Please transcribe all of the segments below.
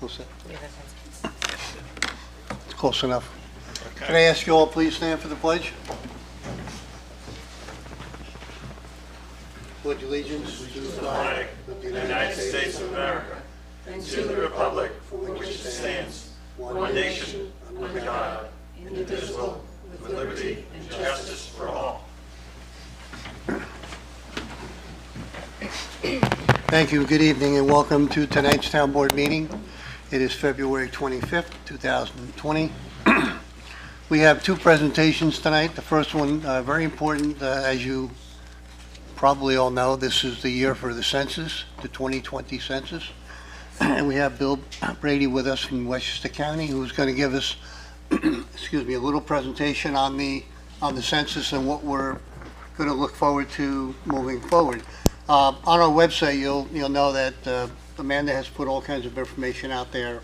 What's that? It's close enough. Can I ask you all please stand for the pledge? Pledge allegiance to the flag of the United States of America, and to the republic for which it stands, one nation, under God, indivisible, with liberty and justice for all. Thank you. Good evening and welcome to tonight's Town Board meeting. It is February 25th, 2020. We have two presentations tonight. The first one, very important, as you probably all know, this is the year for the census, the 2020 census. And we have Bill Brady with us from Westchester County, who's going to give us, excuse me, a little presentation on the census and what we're going to look forward to moving forward. On our website, you'll know that Amanda has put all kinds of information out there.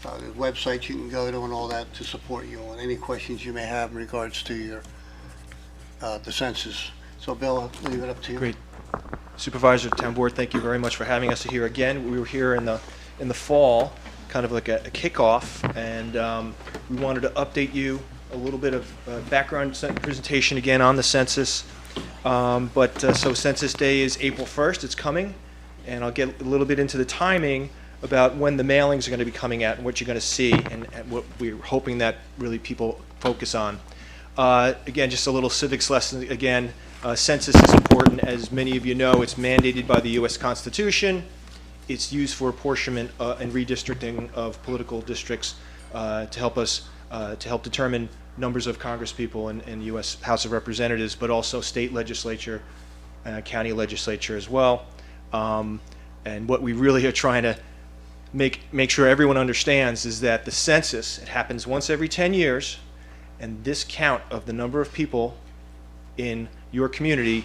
The websites you can go to and all that to support you on any questions you may have in regards to your the census. So, Bill, I'll leave it up to you. Great. Supervisor, Town Board, thank you very much for having us here again. We were here in the fall, kind of like a kickoff, and we wanted to update you a little bit of background presentation again on the census. So Census Day is April 1st. It's coming, and I'll get a little bit into the timing about when the mailings are going to be coming out and what you're going to see and what we're hoping that really people focus on. Again, just a little civics lesson again. Census is important. As many of you know, it's mandated by the U.S. Constitution. It's used for apportionment and redistricting of political districts to help determine numbers of congresspeople in the U.S. House of Representatives, but also state legislature, county legislature as well. And what we really are trying to make sure everyone understands is that the census, it happens once every 10 years, and this count of the number of people in your community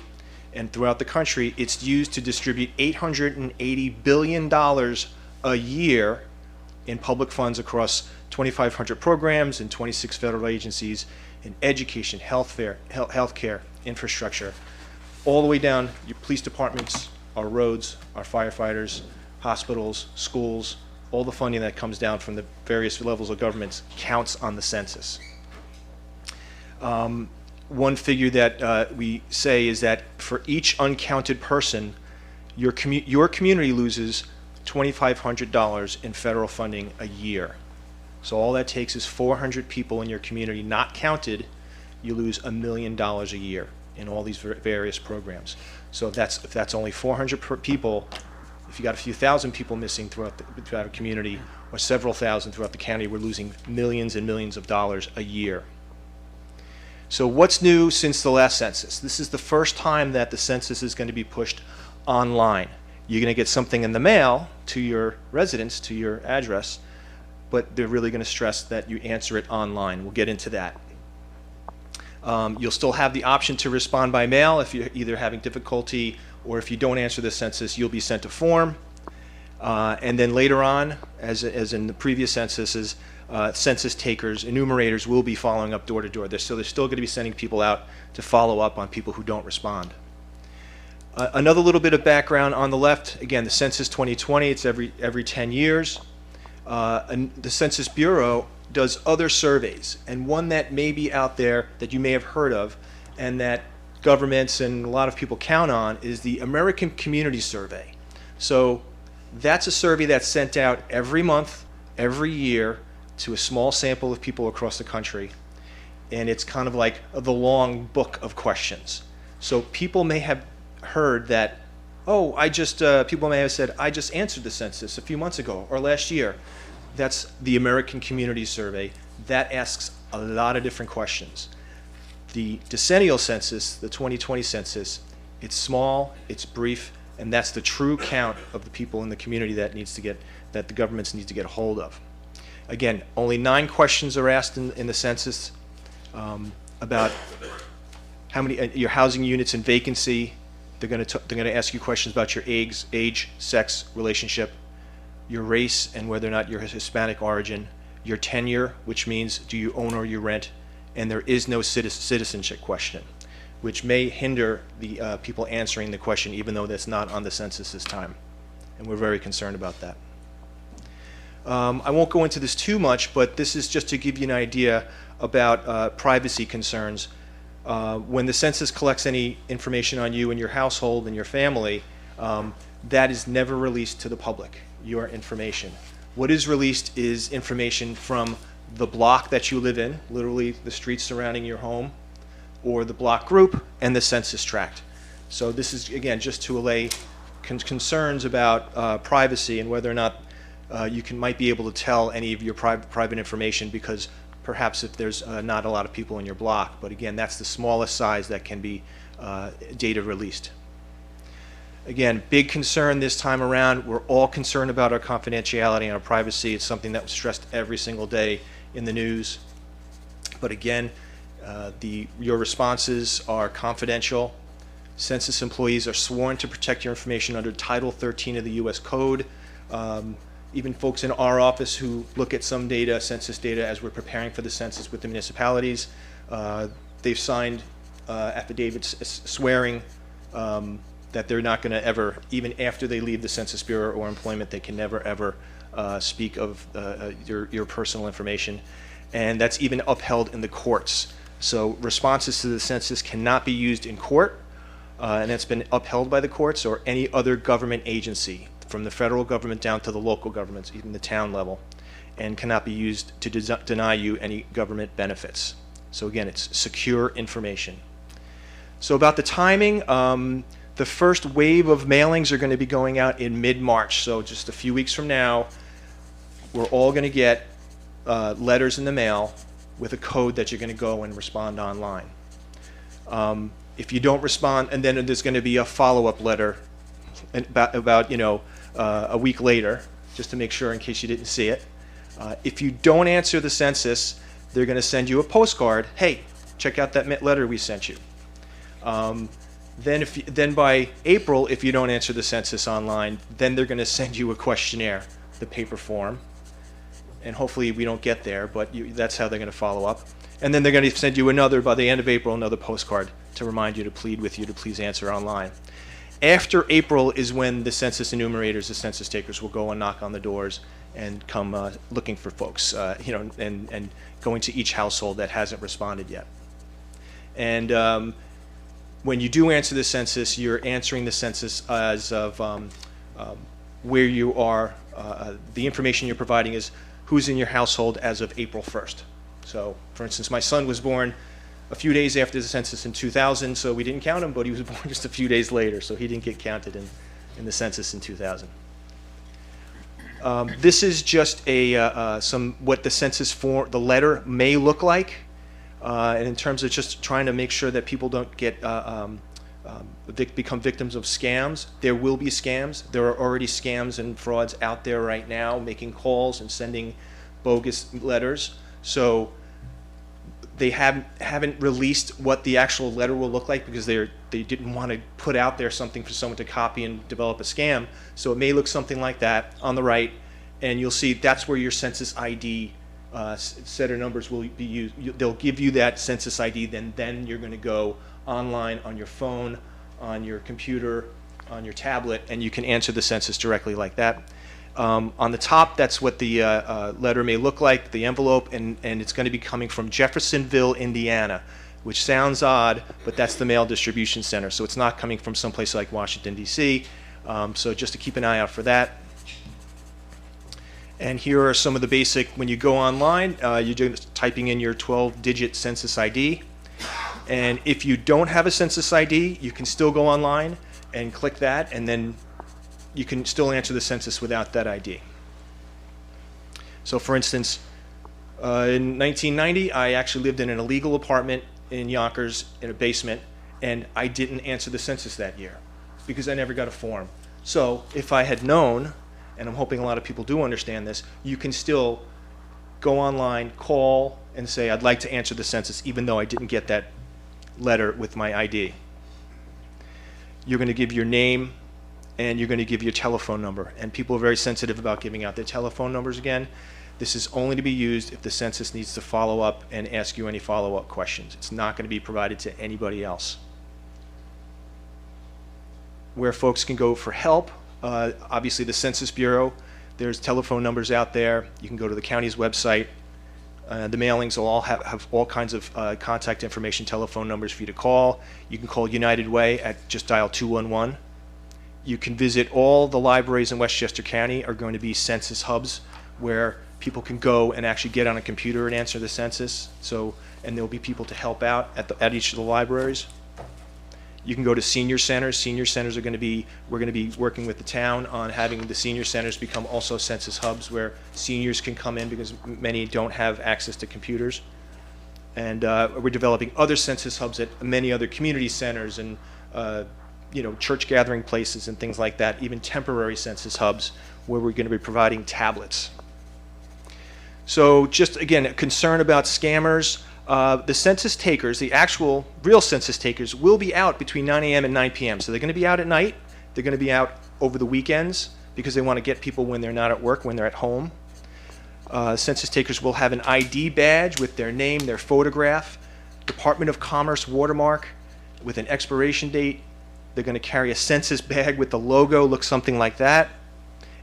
and throughout the country, it's used to distribute $880 billion a year in public funds across 2,500 programs and 26 federal agencies in education, healthcare, infrastructure, all the way down your police departments, our roads, our firefighters, hospitals, schools, all the funding that comes down from the various levels of governments counts on the census. One figure that we say is that for each uncounted person, your community loses $2,500 in federal funding a year. So all that takes is 400 people in your community not counted. You lose $1 million a year in all these various programs. So if that's only 400 people, if you got a few thousand people missing throughout a community, or several thousand throughout the county, we're losing millions and millions of dollars a year. So what's new since the last census? This is the first time that the census is going to be pushed online. You're going to get something in the mail to your residence, to your address, but they're really going to stress that you answer it online. We'll get into that. You'll still have the option to respond by mail if you're either having difficulty or if you don't answer the census, you'll be sent a form. And then later on, as in the previous censuses, census takers, enumerators will be following up door to door. So they're still going to be sending people out to follow up on people who don't respond. Another little bit of background on the left, again, the Census 2020, it's every 10 years. And the Census Bureau does other surveys, and one that may be out there that you may have heard of and that governments and a lot of people count on is the American Community Survey. So that's a survey that's sent out every month, every year, to a small sample of people across the country, and it's kind of like the long book of questions. So people may have heard that, oh, people may have said, I just answered the census a few months ago or last year. That's the American Community Survey. That asks a lot of different questions. The decennial census, the 2020 census, it's small, it's brief, and that's the true count of the people in the community that the governments need to get a hold of. Again, only 9 questions are asked in the census about how many your housing units in vacancy. They're going to ask you questions about your age, sex, relationship, your race, and whether or not you're Hispanic origin, your tenure, which means do you own or you rent, and there is no citizenship question, which may hinder the people answering the question, even though that's not on the census this time, and we're very concerned about that. I won't go into this too much, but this is just to give you an idea about privacy concerns. When the census collects any information on you and your household and your family, that is never released to the public, your information. What is released is information from the block that you live in, literally the streets surrounding your home, or the block group, and the census tract. So this is, again, just to allay concerns about privacy and whether or not you might be able to tell any of your private information, because perhaps if there's not a lot of people in your block. But again, that's the smallest size that can be data released. Again, big concern this time around. We're all concerned about our confidentiality and our privacy. It's something that was stressed every single day in the news. But again, your responses are confidential. Census employees are sworn to protect your information under Title 13 of the U.S. Code. Even folks in our office who look at some data, census data, as we're preparing for the census with the municipalities, they've signed affidavits swearing that they're not going to ever, even after they leave the Census Bureau or employment, they can never ever speak of your personal information. And that's even upheld in the courts. So responses to the census cannot be used in court, and that's been upheld by the courts or any other government agency, from the federal government down to the local governments, even the town level, and cannot be used to deny you any government benefits. So again, it's secure information. So about the timing, the first wave of mailings are going to be going out in mid-March. So just a few weeks from now, we're all going to get letters in the mail with a code that you're going to go and respond online. If you don't respond, and then there's going to be a follow-up letter about a week later, just to make sure in case you didn't see it. If you don't answer the census, they're going to send you a postcard. Hey, check out that letter we sent you. Then by April, if you don't answer the census online, then they're going to send you a questionnaire, the paper form. And hopefully we don't get there, but that's how they're going to follow up. And then they're going to send you by the end of April, another postcard to remind you, to plead with you to please answer online. After April is when the census enumerators, the census takers, will go and knock on the doors and come looking for folks, and going to each household that hasn't responded yet. And when you do answer the census, you're answering the census as of where you are. The information you're providing is who's in your household as of April 1st. So, for instance, my son was born a few days after the census in 2000, so we didn't count him, but he was born just a few days later, so he didn't get counted in the census in 2000. This is just what the census form, the letter may look like, and in terms of just trying to make sure that people don't become victims of scams. There will be scams. There are already scams and frauds out there right now, making calls and sending bogus letters. So they haven't released what the actual letter will look like, because they didn't want to put out there something for someone to copy and develop a scam. So it may look something like that on the right, and you'll see that's where your census ID set of numbers will be used. They'll give you that census ID, then you're going to go online on your phone, on your computer, on your tablet, and you can answer the census directly like that. On the top, that's what the letter may look like, the envelope, and it's going to be coming from Jeffersonville, Indiana, which sounds odd, but that's the mail distribution center. So it's not coming from someplace like Washington, D.C., so just to keep an eye out for that. And here are some of the basic, when you go online, you're just typing in your 12-digit census ID. And if you don't have a census ID, you can still go online and click that, and then you can still answer the census without that ID. So for instance, in 1990, I actually lived in an illegal apartment in Yonkers in a basement, and I didn't answer the census that year because I never got a form. So if I had known, and I'm hoping a lot of people do understand this, you can still go online, call, and say, I'd like to answer the census, even though I didn't get that letter with my ID. You're going to give your name, and you're going to give your telephone number. And people are very sensitive about giving out their telephone numbers again. This is only to be used if the census needs to follow up and ask you any follow-up questions. It's not going to be provided to anybody else. Where folks can go for help, obviously the Census Bureau, There's telephone numbers out there. You can go to the county's website. The mailings will all have all kinds of contact information, telephone numbers for you to call. You can call United Way at just dial 211. You can visit all the libraries in Westchester County are going to be census hubs where people can go and actually get on a computer and answer the census. And there'll be people to help out at each of the libraries. You can go to senior centers. Senior centers we're going to be working with the town on having the senior centers become also census hubs where seniors can come in because many don't have access to computers. And we're developing other census hubs at many other community centers and church gathering places and things like that, even temporary census hubs where we're going to be providing tablets. So just again, a concern about scammers. The census takers, the actual real census takers, will be out between 9 a.m. and 9 p.m. So they're going to be out at night. They're going to be out over the weekends because they want to get people when they're not at work, when they're at home. Census takers will have an ID badge with their name, their photograph, Department of Commerce watermark with an expiration date. They're going to carry a census bag with the logo, looks something like that.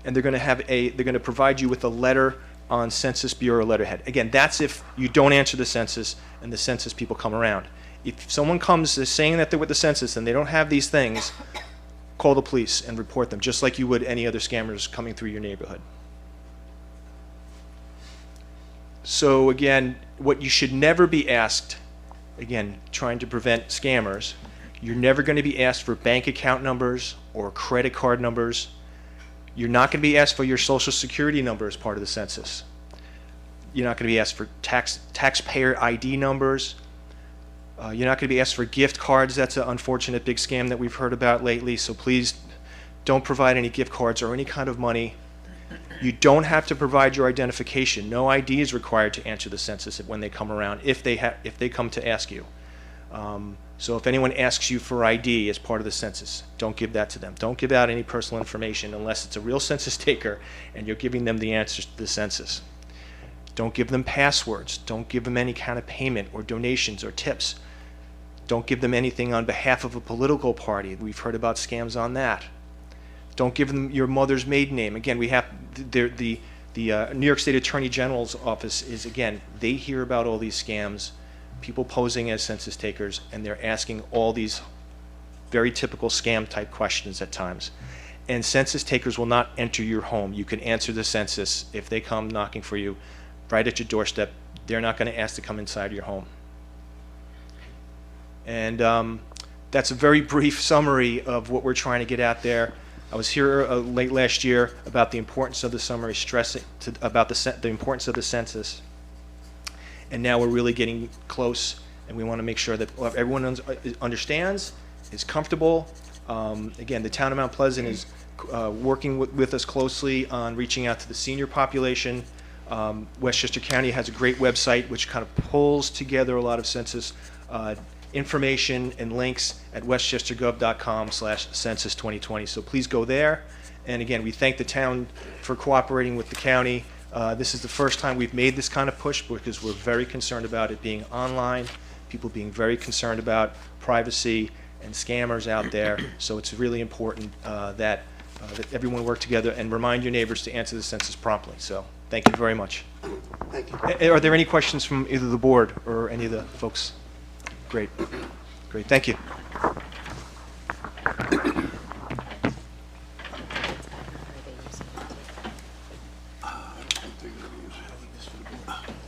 And they're going to provide you with a letter on Census Bureau letterhead. Again, that's if you don't answer the census and the census people come around. If someone comes saying that they're with the census and they don't have these things, call the police and report them, just like you would any other scammers coming through your neighborhood. So again, what you should never be asked, again, trying to prevent scammers, you're never going to be asked for bank account numbers or credit card numbers. You're not going to be asked for your social security number as part of the census. You're not going to be asked for taxpayer ID numbers. You're not going to be asked for gift cards. That's an unfortunate big scam that we've heard about lately. So please don't provide any gift cards or any kind of money. You don't have to provide your identification. No ID is required to answer the census when they come around, if they come to ask you. So if anyone asks you for ID as part of the census, don't give that to them. Don't give out any personal information unless it's a real census taker and you're giving them the answers to the census. Don't give them passwords. Don't give them any kind of payment or donations or tips. Don't give them anything on behalf of a political party. We've heard about scams on that. Don't give them your mother's maiden name. Again, we have the New York State Attorney General's office is, again, they hear about all these scams, people posing as census takers, and they're asking all these very typical scam type questions at times. And census takers will not enter your home. You can answer the census if they come knocking for you right at your doorstep. They're not going to ask to come inside your home. And that's a very brief summary of what we're trying to get out there. I was here late last year about the importance of the summary, stressing about the importance of the census. And now we're really getting close, and we want to make sure that everyone understands, is comfortable. Again, the town of Mount Pleasant is working with us closely on reaching out to the senior population. Westchester County has a great website which kind of pulls together a lot of census information and links at westchestergov.com/census 2020. So please go there. And again, we thank the town for cooperating with the county. This is the first time we've made this kind of push because we're very concerned about it being online, people being very concerned about privacy and scammers out there. So it's really important that everyone work together and remind your neighbors to answer the census promptly. So thank you very much. Thank you. Are there any questions from either the board or any of the folks? Great. Great. Thank you.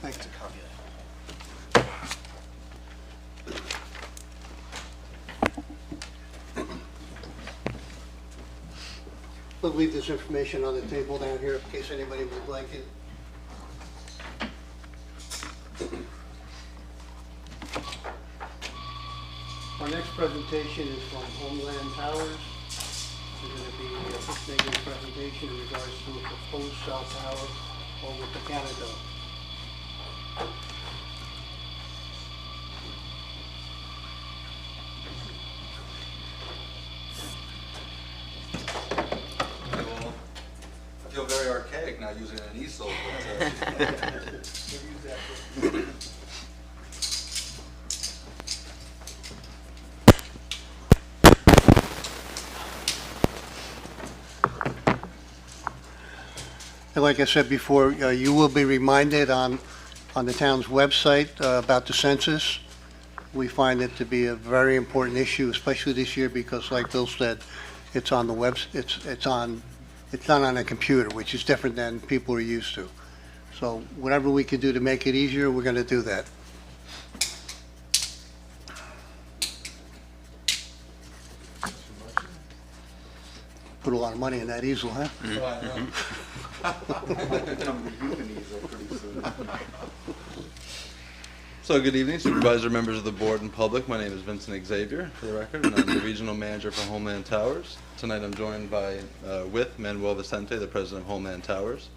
Thanks. We'll leave this information on the table down here in case anybody would like it. Our next presentation is from Homeland Towers. They're going to be making a presentation in regards to a proposed cell tower over to Canada. I feel very archaic now using an easel, but And like I said before, you will be reminded on the town's website about the census. We find it to be a very important issue, especially this year, because like Bill said, it's on the it's not on a computer, which is different than people are used to. So whatever we can do to make it easier, we're going to do that. Put a lot of money in that easel, huh? So good evening, supervisor, members of the board, and public. My name is Vincent Xavier, for the record, and I'm the regional manager for Homeland Towers. Tonight I'm joined with Manuel Vicente, the president of Homeland Towers.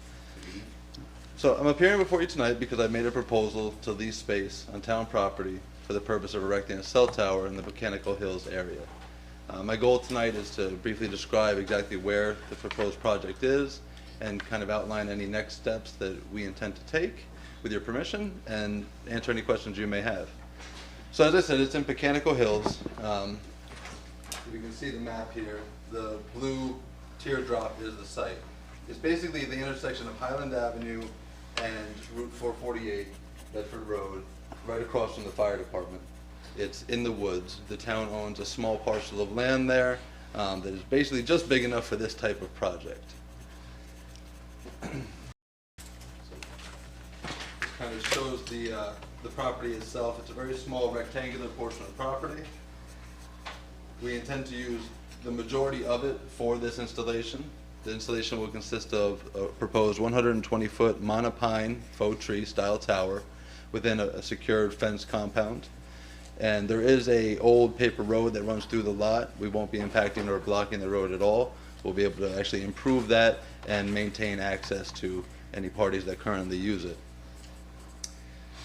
So I'm appearing before you tonight because I made a proposal to lease space on town property for the purpose of erecting a cell tower in the Botanical Hills area. My goal tonight is to briefly describe exactly where the proposed project is and kind of outline any next steps that we intend to take with your permission and answer any questions you may have. So as I said, it's in Botanical Hills. You can see the map here. The blue teardrop is the site. It's basically the intersection of Highland Avenue and Route 448, Bedford Road, right across from the fire department. It's in the woods. The town owns a small parcel of land there that is basically just big enough for this type of project. Kind of shows the property itself. It's a very small rectangular portion of the property. We intend to use the majority of it for this installation. The installation will consist of a proposed 120-foot monopine faux tree style tower within a secured fenced compound. And there is a old paper road that runs through the lot. We won't be impacting or blocking the road at all. We'll be able to actually improve that and maintain access to any parties that currently use it.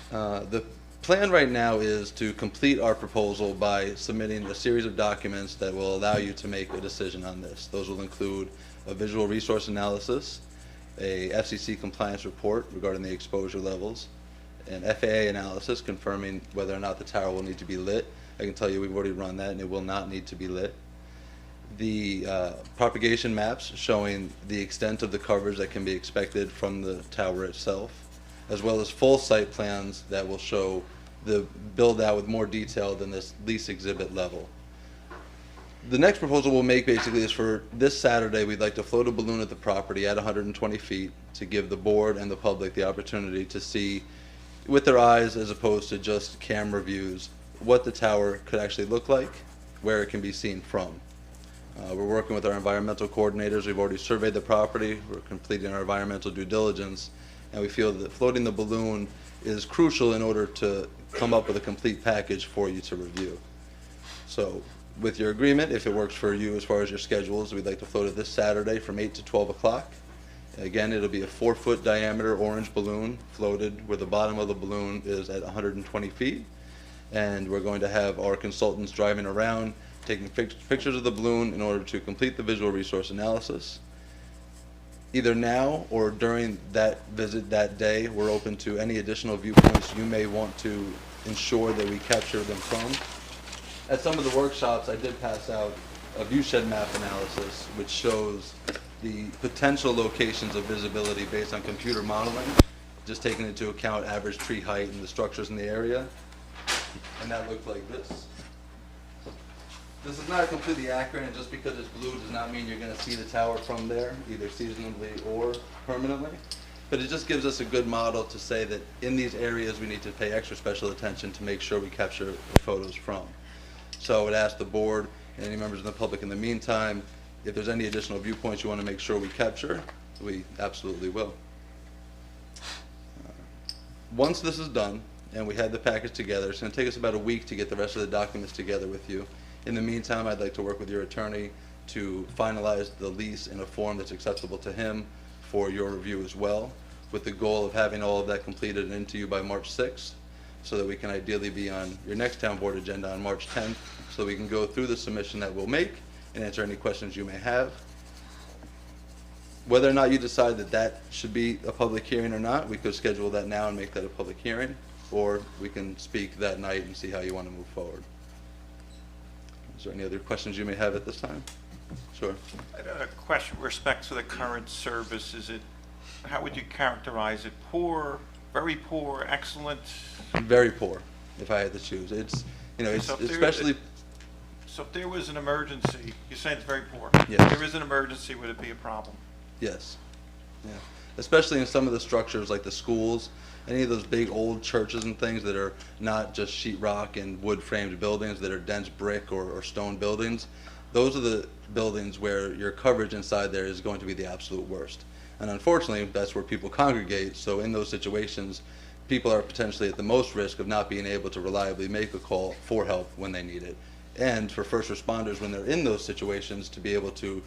The plan right now is to complete our proposal by submitting a series of documents that will allow you to make a decision on this. Those will include a visual resource analysis, a FCC compliance report regarding the exposure levels, an FAA analysis confirming whether or not the tower will need to be lit. I can tell you we've already run that and it will not need to be lit. The propagation maps showing the extent of the coverage that can be expected from the tower itself, as well as full site plans that will show the build out with more detail than this lease exhibit level. The next proposal we'll make basically is for this Saturday, we'd like to float a balloon at the property at 120 feet to give the board and the public the opportunity to see with their eyes, as opposed to just camera views, what the tower could actually look like, where it can be seen from. We're working with our environmental coordinators. We've already surveyed the property. We're completing our environmental due diligence, and we feel that floating the balloon is crucial in order to come up with a complete package for you to review. So with your agreement, if it works for you as far as your schedules, we'd like to float it this Saturday from 8 to 12 o'clock. Again, it'll be a 4-foot diameter orange balloon floated where the bottom of the balloon is at 120 feet. And we're going to have our consultants driving around, taking pictures of the balloon in order to complete the visual resource analysis. Either now or during that visit that day, we're open to any additional viewpoints you may want to ensure that we capture them from. At some of the workshops, I did pass out a viewshed map analysis, which shows the potential locations of visibility based on computer modeling, just taking into account average tree height and the structures in the area. And that looked like this. This is not completely accurate, and just because it's blue does not mean you're going to see the tower from there, either seasonally or permanently. But it just gives us a good model to say that in these areas we need to pay extra special attention to make sure we capture the photos from. So I would ask the board and any members of the public in the meantime, if there's any additional viewpoints you want to make sure we capture, we absolutely will. Once this is done and we have the package together, it's going to take us about a week to get the rest of the documents together with you. In the meantime, I'd like to work with your attorney to finalize the lease in a form that's acceptable to him for your review as well, with the goal of having all of that completed and into you by March 6th, so that we can ideally be on your next town board agenda on March 10th, so we can go through the submission that we'll make and answer any questions you may have. Whether or not you decide that that should be a public hearing or not, we could schedule that now and make that a public hearing, or we can speak that night and see how you want to move forward. Is there any other questions you may have at this time? Sure. I have a question with respect to the current service. Is it how would you characterize it? Poor, very poor, excellent? Very poor, if I had to choose. It's, you know, it's So if there- especially, So if there was an emergency, you're saying it's very poor? Yes. If there is an emergency, would it be a problem? yes. Yeah. Especially in some of the structures like the schools, any of those big old churches and things that are not just sheetrock and wood framed buildings that are dense brick or stone buildings. Those are the buildings where your coverage inside there is going to be the absolute worst. And unfortunately, that's where people congregate. So in those situations, people are potentially at the most risk of not being able to reliably make a call for help when they need it. And for first responders, when they're in those situations, to be able to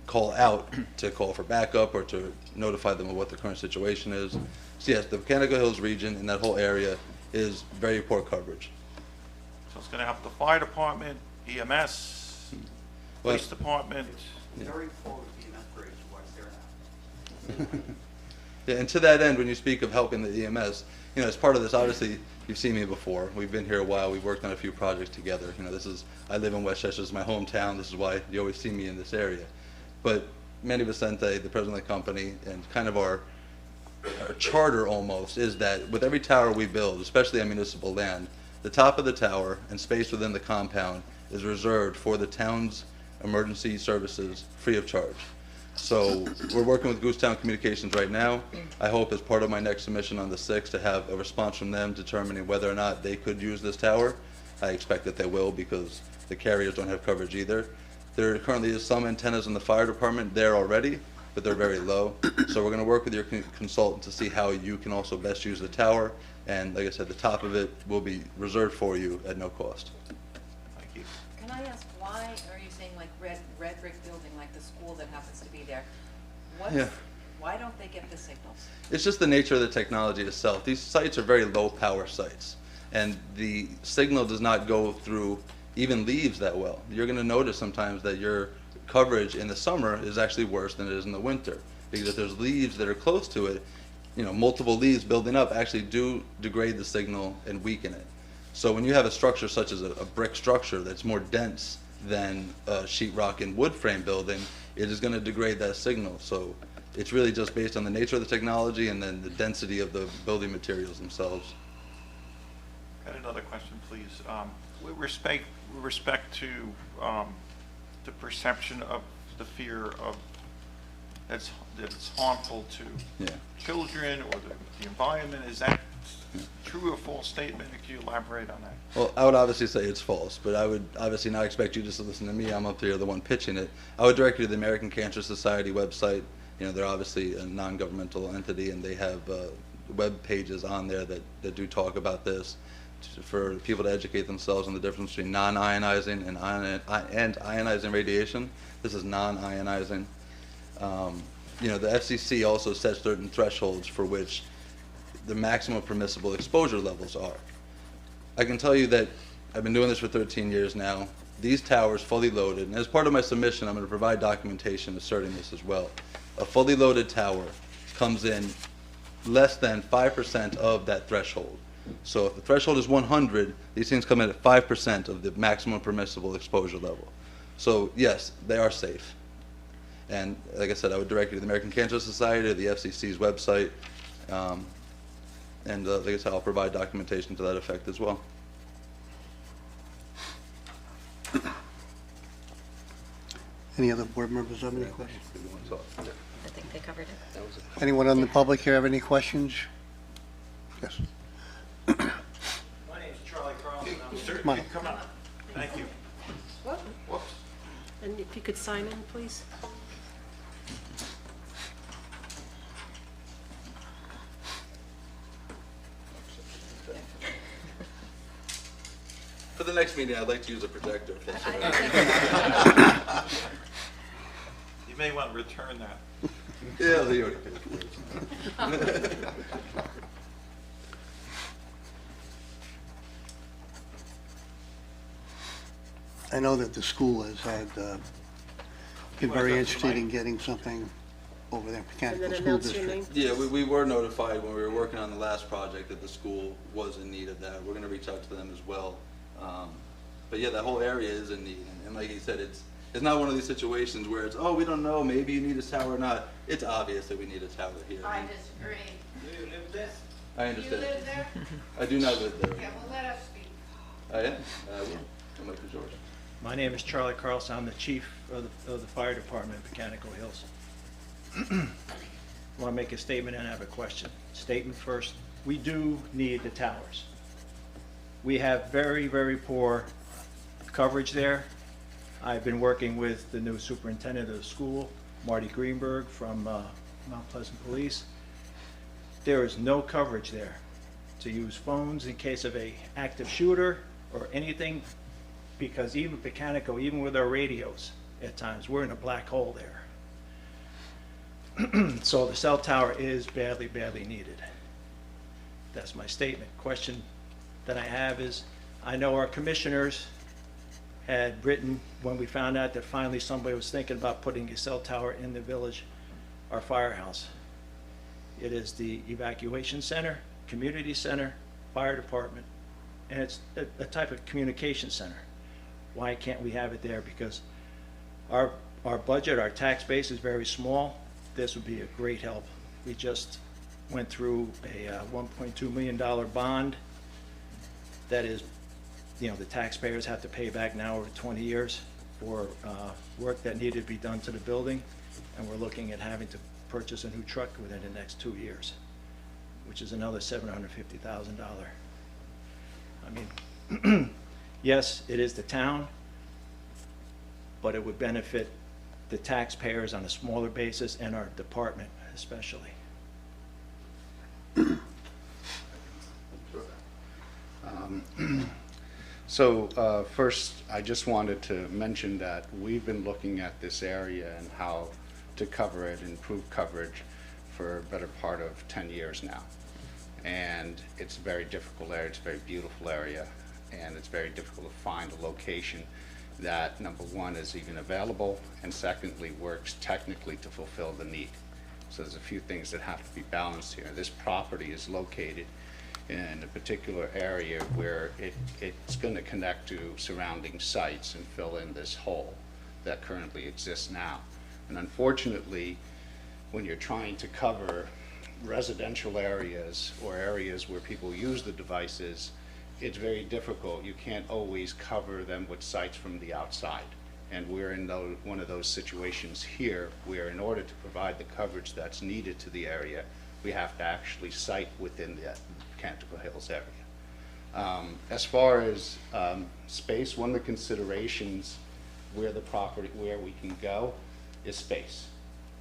call out, to call for backup or to notify them of what the current situation is. So yes, the Mechanical Hills region and that whole area is very poor coverage. So it's gonna help the fire department, EMS, police department? Very poor EMS grades, what's there now? Yeah, and to that end, when you speak of helping the EMS, you know, as part of this, obviously, you've seen me before. We've been here a while. We've worked on a few projects together. You know, I live in Westchester. This is my hometown. This is why you always see me in this area. But Manny Vicente, the president of the company, and kind of our charter almost, is that with every tower we build, especially on municipal land, the top of the tower and space within the compound is reserved for the town's emergency services free of charge. So we're working with Goosetown Communications right now. I hope as part of my next submission on the 6th to have a response from them determining whether or not they could use this tower. I expect that they will because the carriers don't have coverage either. There currently is some antennas in the fire department there already, but they're very low. So we're going to work with your consultant to see how you can also best use the tower. And like I said, the top of it will be reserved for you at no cost. Thank you. Can I ask, why are you saying like red brick building, like the school that happens to be there? Yeah. Why don't they get the signals? It's just the nature of the technology itself. These sites are very low power sites, and the signal does not go through even leaves that well. You're going to notice sometimes that your coverage in the summer is actually worse than it is in the winter, because if there's leaves that are close to it, you know, multiple leaves building up actually do degrade the signal and weaken it. So when you have a structure such as a brick structure that's more dense than a sheetrock and wood frame building, it is going to degrade that signal. So it's really just based on the nature of the technology and then the density of the building materials themselves. Got another question, please. With respect to the perception of the fear of that it's harmful to Yeah. children or the environment, is that true or false statement? Can you elaborate on that? Well, I would obviously say it's false, but I would obviously not expect you just to listen to me. I'm up here, the one pitching it. I would direct you to the American Cancer Society website. You know, they're obviously a non-governmental entity, and they have web pages on there that do talk about this for people to educate themselves on the difference between non-ionizing and ionizing radiation. This is non-ionizing. You know, the FCC also sets certain thresholds for which the maximum permissible exposure levels are. I can tell you that I've been doing this for 13 years now. These towers fully loaded, and as part of my submission, I'm going to provide documentation asserting this as well. A fully loaded tower comes in less than 5% of that threshold. So if the threshold is 100, these things come in at 5% of the maximum permissible exposure level. So yes, they are safe. And like I said, I would direct you to the American Cancer Society or the FCC's website. And like I said, I'll provide documentation to that effect as well. Any other board members have any questions? I think they covered it. Anyone in the public here have any questions? Yes. My name's Charlie Carlson. Sir, Come on. come on. Thank you. Whoops. And if you could sign in, please. For the next meeting, I'd like to use a projector. You may want to return that. Yeah, they already paid for it. I know that the school has had, been very interested in getting something over there, And Mechanical then School announce your District. name. Yeah, we were notified when we were working on the last project that the school was in need of that. We're going to reach out to them as well. But yeah, that whole area is in need. And like he said, It's not one of these situations where it's, oh, we don't know, maybe you need a tower or not. It's obvious that we need a tower here. I disagree. Do you live there? I You understand. live there? I do not live there. Yeah, well, let us speak. I am. I will. I'm Michael George. My name is Charlie Carlson. I'm the chief of the fire department in Mechanical Hills. I want to make a statement and have a question. Statement first, we do need the towers. We have very, very poor coverage there. I've been working with the new superintendent of the school, Marty Greenberg from Mount Pleasant Police. There is no coverage there to use phones in case of a active shooter or anything, because even Mechanical, even with our radios, at times, we're in a black hole there. So the cell tower is badly, badly needed. That's my statement. Question that I have is, I know our commissioners had written, when we found out that finally somebody was thinking about putting a cell tower in the village, our firehouse. It is the evacuation center, community center, fire department, and it's a type of communication center. Why can't we have it there? Because our budget, our tax base is very small. This would be a great help. We just went through a $1.2 million bond that is, you know, the taxpayers have to pay back now over 20 years for work that needed to be done to the building, and we're looking at having to purchase a new truck within the next 2 years, which is another $750,000. I mean, yes, it is the town, but it would benefit the taxpayers on a smaller basis and our department especially. So first, I just wanted to mention that we've been looking at this area and how to cover it, improve coverage for a better part of 10 years now. And it's a very difficult area, it's a very beautiful area, and it's very difficult to find a location that, number one, is even available, and secondly, works technically to fulfill the need. So there's a few things that have to be balanced here. This property is located in a particular area where it's going to connect to surrounding sites and fill in this hole that currently exists now. And unfortunately, when you're trying to cover residential areas or areas where people use the devices, it's very difficult. You can't always cover them with sites from the outside. And we're in one of those situations here where in order to provide the coverage that's needed to the area, we have to actually site within the Mechanical Hills area. As far as space, one of the considerations where we can go is space.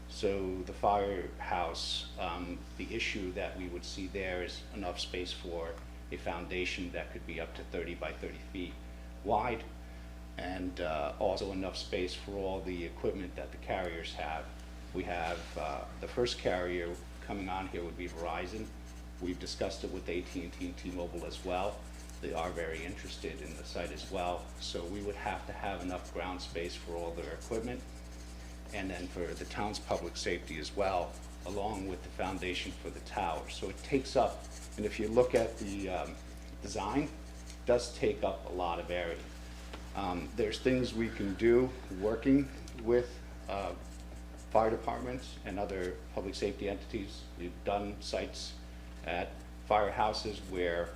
So the firehouse, the issue that we would see there is enough space for a foundation that could be up to 30 by 30 feet wide, and also enough space for all the equipment that the carriers have. We have the first carrier coming on here would be Verizon. We've discussed it with AT&T and T-Mobile as well. They are very interested in the site as well. So we would have to have enough ground space for all their equipment, and then for the town's public safety as well, along with the foundation for the tower. So it takes up, and if you look at the design, it does take up a lot of area. There's things we can do working with fire departments and other public safety entities. We've done sites at firehouses where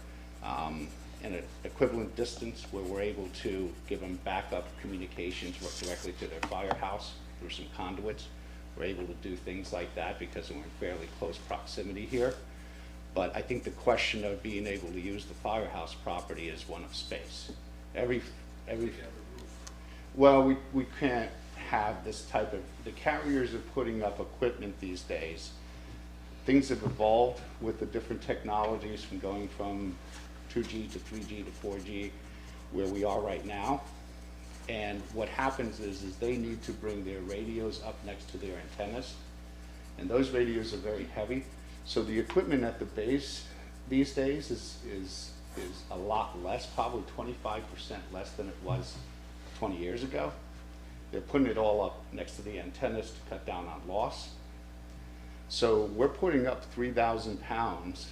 in an equivalent distance where we're able to give them backup communications directly to their firehouse through some conduits. We're able to do things like that because we're in fairly close proximity here. But I think the question of being able to use the firehouse property is one of space. Well, we can't have this type of, the carriers are putting up equipment these days. Things have evolved with the different technologies from going from 2G to 3G to 4G, where we are right now. And what happens is they need to bring their radios up next to their antennas. And those radios are very heavy. So the equipment at the base these days is a lot less, probably 25% less than it was 20 years ago. They're putting it all up next to the antennas to cut down on loss. So we're putting up 3,000 pounds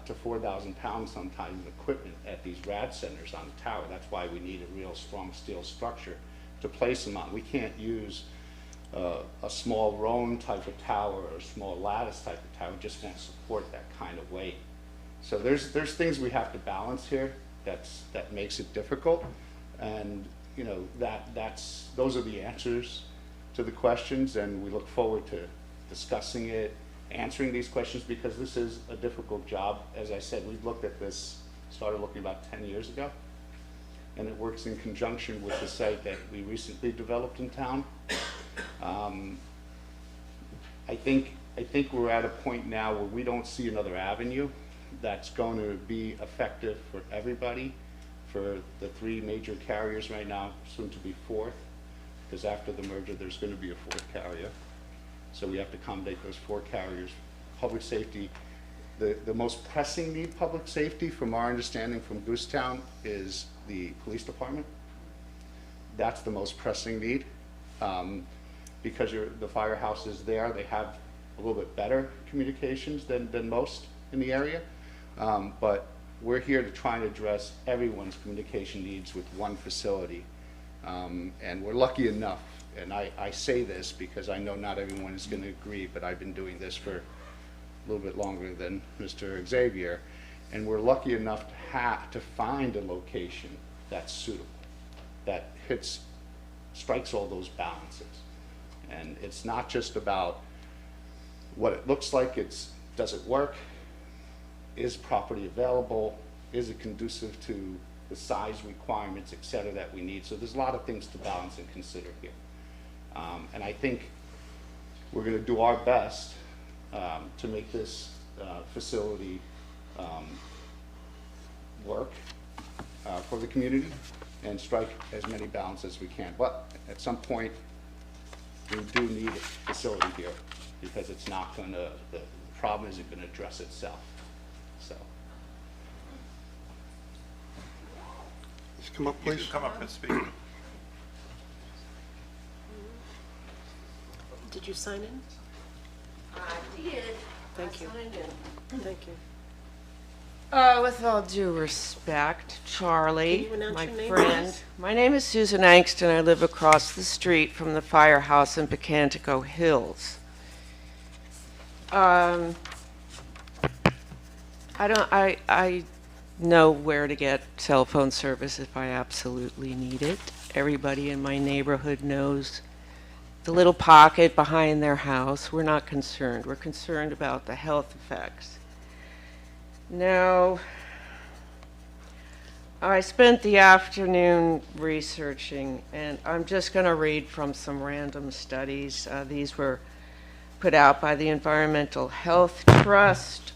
to 4,000 pounds sometimes of equipment at these RAD centers on the tower. That's why we need a real strong steel structure to place them on. We can't use a small Roan type of tower or a small lattice type of tower. It just won't support that kind of weight. So there's things we have to balance here that makes it difficult. And you know, those are the answers to the questions, and we look forward to discussing it, answering these questions, because this is a difficult job. As I said, we've looked at this, started looking about 10 years ago, and it works in conjunction with the site that we recently developed in town. I think we're at a point now where we don't see another avenue that's going to be effective for everybody, for the 3 major carriers right now, soon to be 4th, because after the merger there's going to be a 4th carrier. So we have to accommodate those 4 carriers. Public safety, the most pressing need, public safety, from our understanding from Goosetown, is the police department. That's the most pressing need, because the firehouse is there. They have a little bit better communications than most in the area, but we're here to try and address everyone's communication needs with one facility. And we're lucky enough, and I say this because I know not everyone is going to agree, but I've been doing this for a little bit longer than Mr. Xavier, and we're lucky enough to find a location that's suitable, that strikes all those balances. And it's not just about what it looks like, does it work? Is property available? Is it conducive to the size requirements, et cetera, that we need? So there's a lot of things to balance and consider here. And I think we're going to do our best to make this facility work for the community and strike as many balances as we can. But at some point, we do need a facility here, because it's not going to, the problem isn't going to address itself. So. Just come up, You please. can come up and speak. Did you sign in? I did. Thank you. Thank you. With all due respect, Charlie, Can you announce my your name, friend. please? My name is Susan Angston. I live across the street from the firehouse in Picantico Hills. I know where to get cell phone service if I absolutely need it. Everybody in my neighborhood knows the little pocket behind their house. We're not concerned. We're concerned about the health effects. Now, I spent the afternoon researching, and I'm just going to read from some random studies. These were put out by the Environmental Health Trust,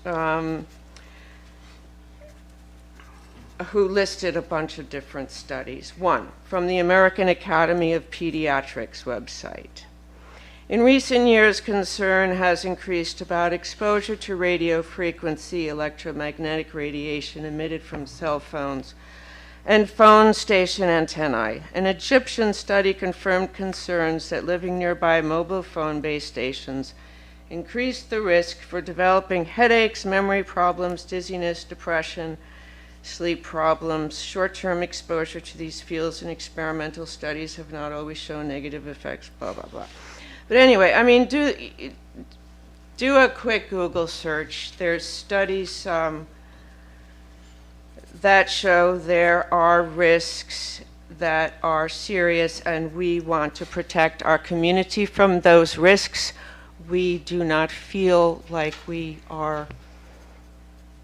who listed a bunch of different studies. One, from the American Academy of Pediatrics website. In recent years, concern has increased about exposure to radio frequency electromagnetic radiation emitted from cell phones and phone station antennae. An Egyptian study confirmed concerns that living nearby mobile phone base stations increased the risk for developing headaches, memory problems, dizziness, depression, sleep problems. Short-term exposure to these fields in experimental studies have not always shown negative effects, blah, blah, blah. But anyway, I mean, do a quick Google search. There's studies that show there are risks that are serious, and we want to protect our community from those risks. We do not feel like we are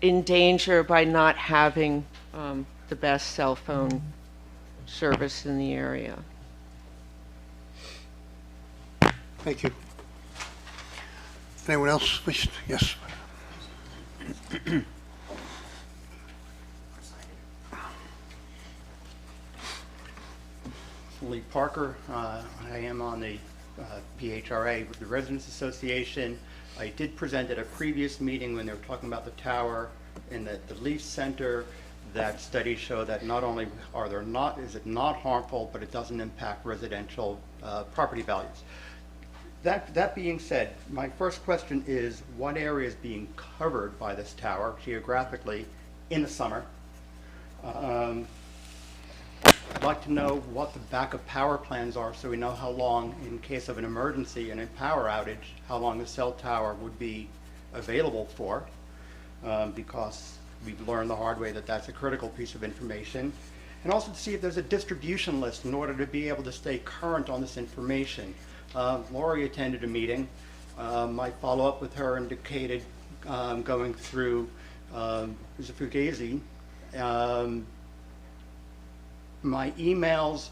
in danger by not having the best cell phone service in the area. Thank you. Anyone else wish? Yes. Lee Parker. I am on the PHRA, the Residents Association. I did present at a previous meeting when they were talking about the tower in the Leaf Center. That studies show that not only is it not harmful, but it doesn't impact residential property values. That being said, my first question is, what area is being covered by this tower geographically in the summer? I'd like to know what the backup power plans are so we know how long, in case of an emergency and a power outage, how long the cell tower would be available for, because we've learned the hard way that that's a critical piece of information. And also to see if there's a distribution list in order to be able to stay current on this information. Lori attended a meeting. My follow-up with her indicated going through Mr. Fugazi, my emails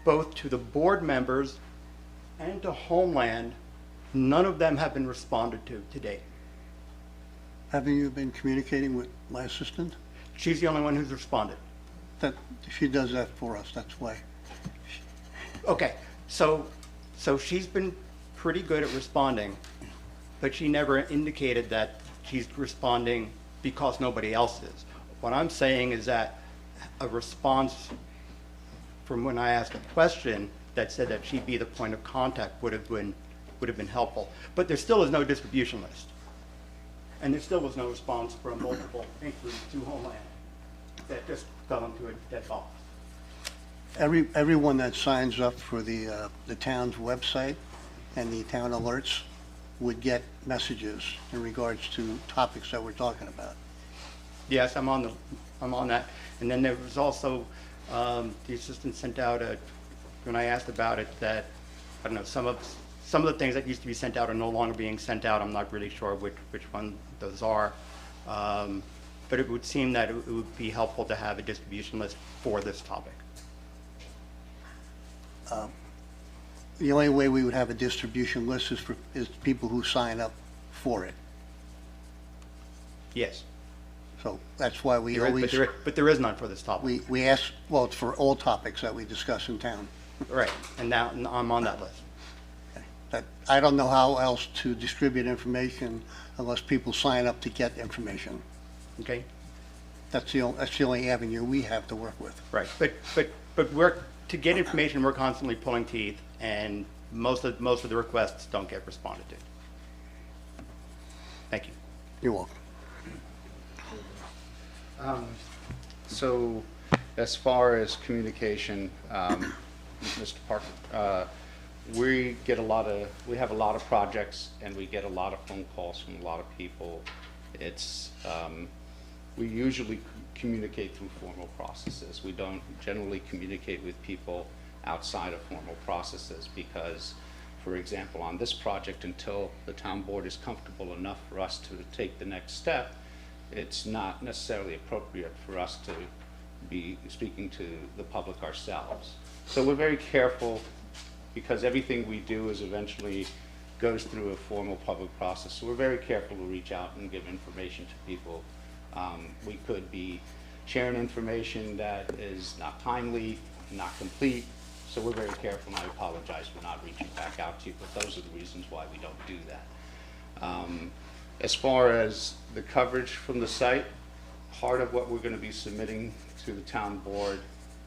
both to the board members and to Homeland, none of them have been responded to date. Haven't you been communicating with my assistant? She's the only one who's responded. That, she does that for us, that's why. Okay, so she's been pretty good at responding, but she never indicated that she's responding because nobody else is. What I'm saying is that a response from when I asked a question that said that she'd be the point of contact would have been helpful. But there still is no distribution list. And there still was no response from multiple inquiries to Homeland. That just fell into a dead ball. Everyone that signs up for the town's website and the town alerts would get messages in regards to topics that we're talking about. Yes, I'm on that. And then there was also, the assistant sent out when I asked about it, that, I don't know, some of the things that used to be sent out are no longer being sent out. I'm not really sure which one those are. But it would seem that it would be helpful to have a distribution list for this topic. The only way we would have a distribution list is people who sign up for it. Yes. So that's why we always, But there is none for this topic. we ask, well, it's for all topics that we discuss in town. Right, and now I'm on that list. That, I don't know how else to distribute information unless people sign up to get information. Okay? That's the only avenue we have to work with. Right, but to get information, we're constantly pulling teeth, and most of the requests don't get responded to. Thank you. You're welcome. So as far as communication, Mr. Parker, we have a lot of projects and we get a lot of phone calls from a lot of people. We usually communicate through formal processes. We don't generally communicate with people outside of formal processes because, for example, on this project, until the town board is comfortable enough for us to take the next step, it's not necessarily appropriate for us to be speaking to the public ourselves. So we're very careful because everything we do is eventually goes through a formal public process. So we're very careful to reach out and give information to people. We could be sharing information that is not timely, not complete. So we're very careful, and I apologize for not reaching back out to you, but those are the reasons why we don't do that. As far as the coverage from the site, part of what we're going to be submitting to the town board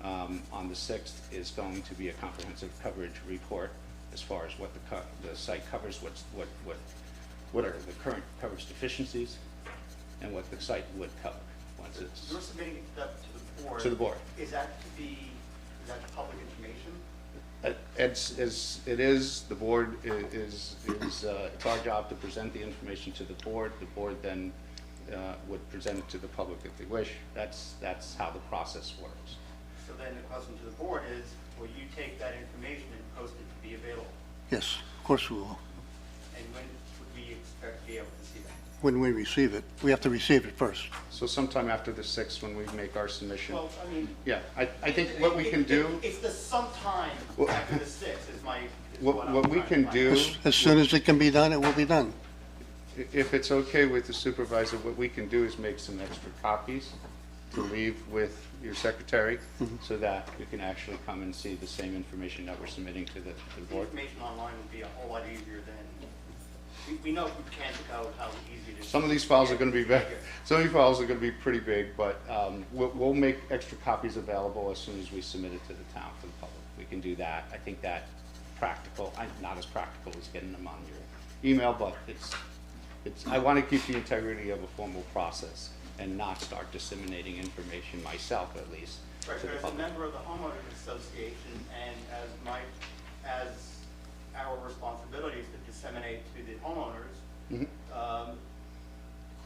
on the 6th is going to be a comprehensive coverage report as far as what the site covers, what are the current coverage deficiencies, and what the site would cover once it's You're submitting that to the board. to the board. Is that public information? It is, the board is it's our job to present the information to the board. The board then would present it to the public if they wish. That's how the process works. So then the question to the board is, will you take that information and post it to be available? Yes, of course we will. And when would we expect to be able to see that? When we receive it, we have to receive it first. So sometime after the 6th, when we make our submission. Well, I mean. Yeah, I think what we can do, It's the sometime Well- after the 6th is my. what we can do, As soon as it can be done, it will be done. if it's okay with the supervisor, what we can do is make some extra copies to leave with your secretary so that you can actually come and see the same information that we're submitting to the The board. information online would be a whole lot easier than, we know from Cantico how easy it is. Some of these files are going to be pretty big, but we'll make extra copies available as soon as we submit it to the town for the public. We can do that. I think that practical, not as practical as getting them on your email, but I want to keep the integrity of a formal process and not start disseminating information myself, at least, Right, to but the as a public. member of the homeowners association and as our responsibility is to disseminate to the homeowners,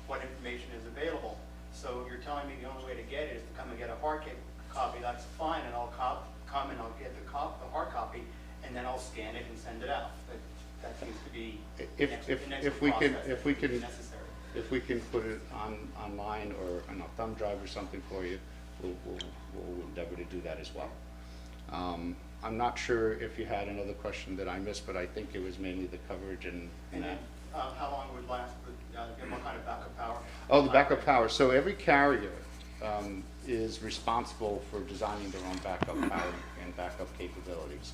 what information is available. So you're telling me the only way to get it is to come and get a hard copy, that's fine, and I'll come and I'll get the hard copy, and then I'll scan it and send it out. But that seems to be the next If we can, process if we that would be can, necessary. if we can put it online or on a thumb drive or something for you, we'll endeavor to do that as well. I'm not sure if you had another question that I missed, but I think it was mainly the coverage and And that. then, how long would last, get what kind of backup power? Oh, the backup power. So every carrier is responsible for designing their own backup power and backup capabilities.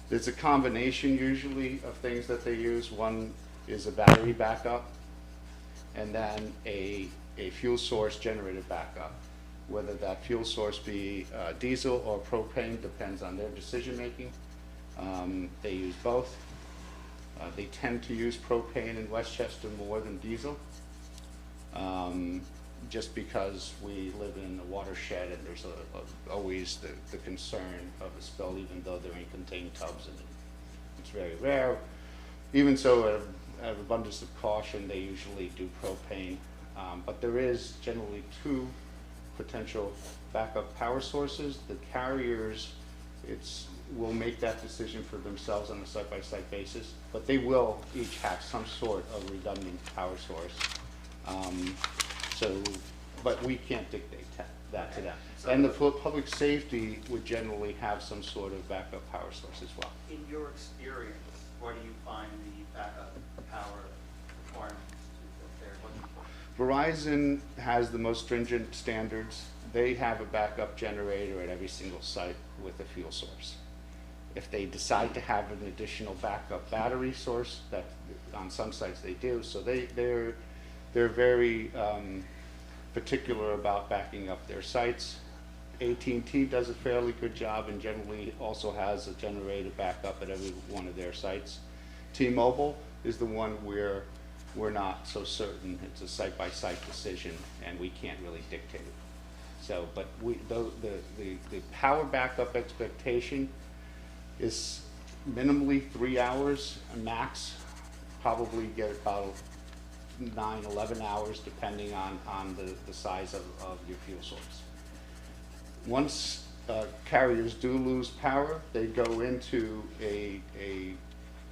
There's a combination usually of things that they use. One is a battery backup, and then a fuel source generated backup. Whether that fuel source be diesel or propane depends on their decision making. They use both. They tend to use propane in Westchester more than diesel, just because we live in a watershed and there's always the concern of a spill, even though they're in contained tubs and it's very rare. Even so, out of abundance of caution, they usually do propane. But there is generally two potential backup power sources. The carriers will make that decision for themselves on a site-by-site basis, but they will each have some sort of redundant power source. But we can't dictate that to them. And the public safety would generally have some sort of backup power source as well. In your experience, where do you find the backup power requirements that they're looking for? Verizon has the most stringent standards. They have a backup generator at every single site with a fuel source. If they decide to have an additional backup battery source, that on some sites they do, so they're very particular about backing up their sites. AT&T does a fairly good job and generally also has a generator backup at every one of their sites. T-Mobile is the one where we're not so certain. It's a site-by-site decision and we can't really dictate it. So, but the power backup expectation is minimally 3 hours max, probably get about 9, 11 hours depending on the size of your fuel source. Once carriers do lose power, they go into a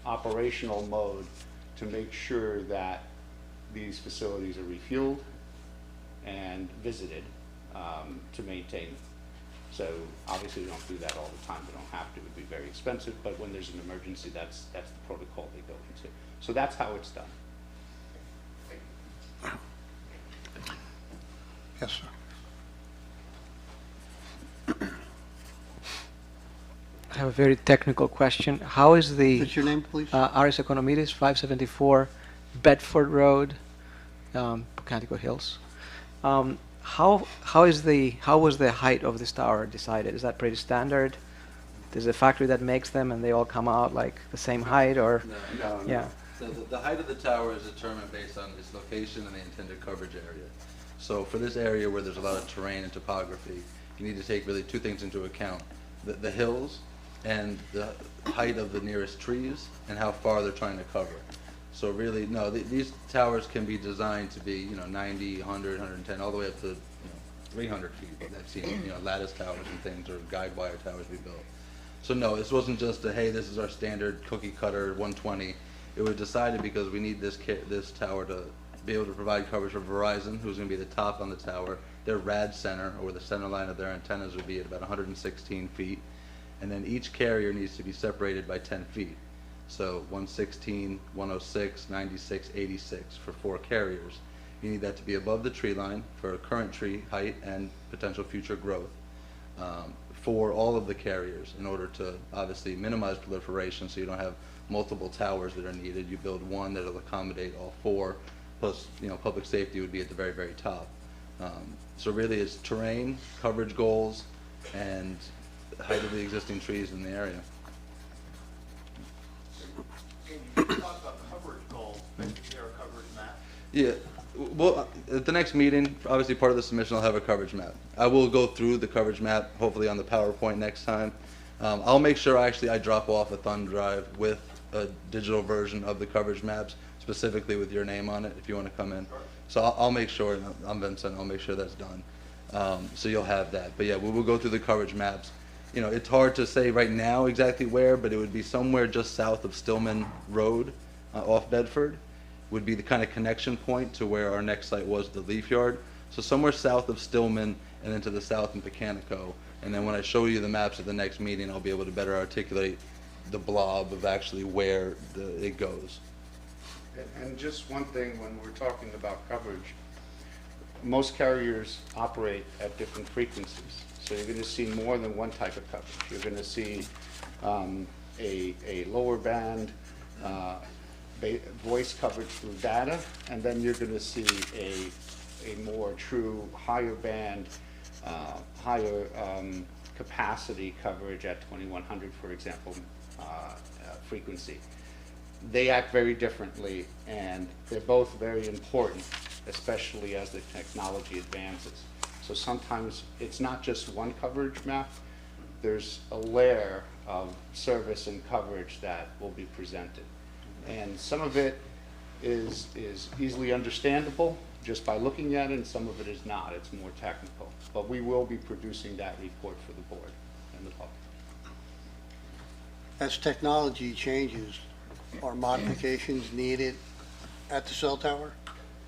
operational mode to make sure that these facilities are refueled and visited to maintain them. So obviously we don't do that all the time. We don't have to. It would be very expensive, but when there's an emergency, that's the protocol they go into. So that's how it's done. Yes, sir. I have a very technical question. How is the What's your name, please? Aris Economides, 574 Bedford Road, Cantico Hills? How was the height of this tower decided? Is that pretty standard? There's a factory that makes them, and they all come out like the same height, or No. yeah? So the height of the tower is determined based on its location and the intended coverage area. So for this area where there's a lot of terrain and topography, you need to take really two things into account: the hills and the height of the nearest trees and how far they're trying to cover. So really, no, these towers can be designed to be, 90, 100, 110, all the way up to 300 feet. I've seen lattice towers and things, or guide wire towers we built. So no, this wasn't just a, hey, this is our standard cookie cutter 120. It was decided because we need this tower to be able to provide coverage for Verizon, who's going to be the top on the tower. Their rad center, or the center line of their antennas, would be at about 116 feet. And then each carrier needs to be separated by 10 feet. So 116, 106, 96, 86 for 4 carriers. You need that to be above the tree line for current tree height and potential future growth for all of the carriers, in order to obviously minimize proliferation, so you don't have multiple towers that are needed. You build one that'll accommodate all 4, plus public safety would be at the very, very top. So really it's terrain, coverage goals, and the height of the existing trees in the area. You talked about coverage goals, but is there a coverage map? Yeah, Well, at the next meeting, obviously part of the submission, I'll have a coverage map. I will go through the coverage map, hopefully on the PowerPoint next time. I'll make sure I drop off a thumb drive with a digital version of the coverage maps, specifically with your name on it, if you want to come in. So I'll make sure, I'm Vincent, I'll make sure that's done. So you'll have that. But yeah, we will go through the coverage maps. You know, it's hard to say right now exactly where, but it would be somewhere just south of Stillman Road, off Bedford, would be the kind of connection point to where our next site was, the Leaf Yard. So somewhere south of Stillman and then to the south in Pecanico. And then when I show you the maps at the next meeting, I'll be able to better articulate the blob of actually where it goes. And just one thing, when we're talking about coverage, most carriers operate at different frequencies. So you're going to see more than one type of coverage. You're going to see a lower band voice coverage through data, and then you're going to see a more true higher band, higher capacity coverage at 2100, for example, frequency. They act very differently, and they're both very important, especially as the technology advances. So sometimes it's not just one coverage map, there's a layer of service and coverage that will be presented. And some of it is easily understandable just by looking at it, and some of it is not. It's more technical. But we will be producing that report for the board and the public. As technology changes, are modifications needed at the cell tower?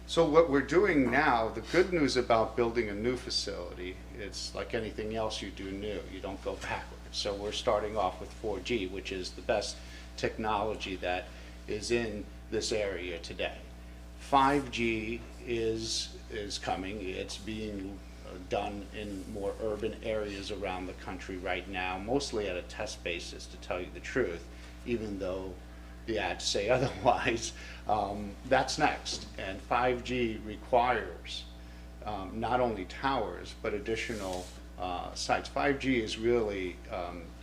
So what we're doing now, the good news about building a new facility, it's like anything else you do new. You don't go backwards. So we're starting off with 4G, which is the best technology that is in this area today. 5G is coming. It's being done in more urban areas around the country right now, mostly at a test basis, to tell you the truth, even though the ads say otherwise. That's next. And 5G requires not only towers, but additional sites. 5G is really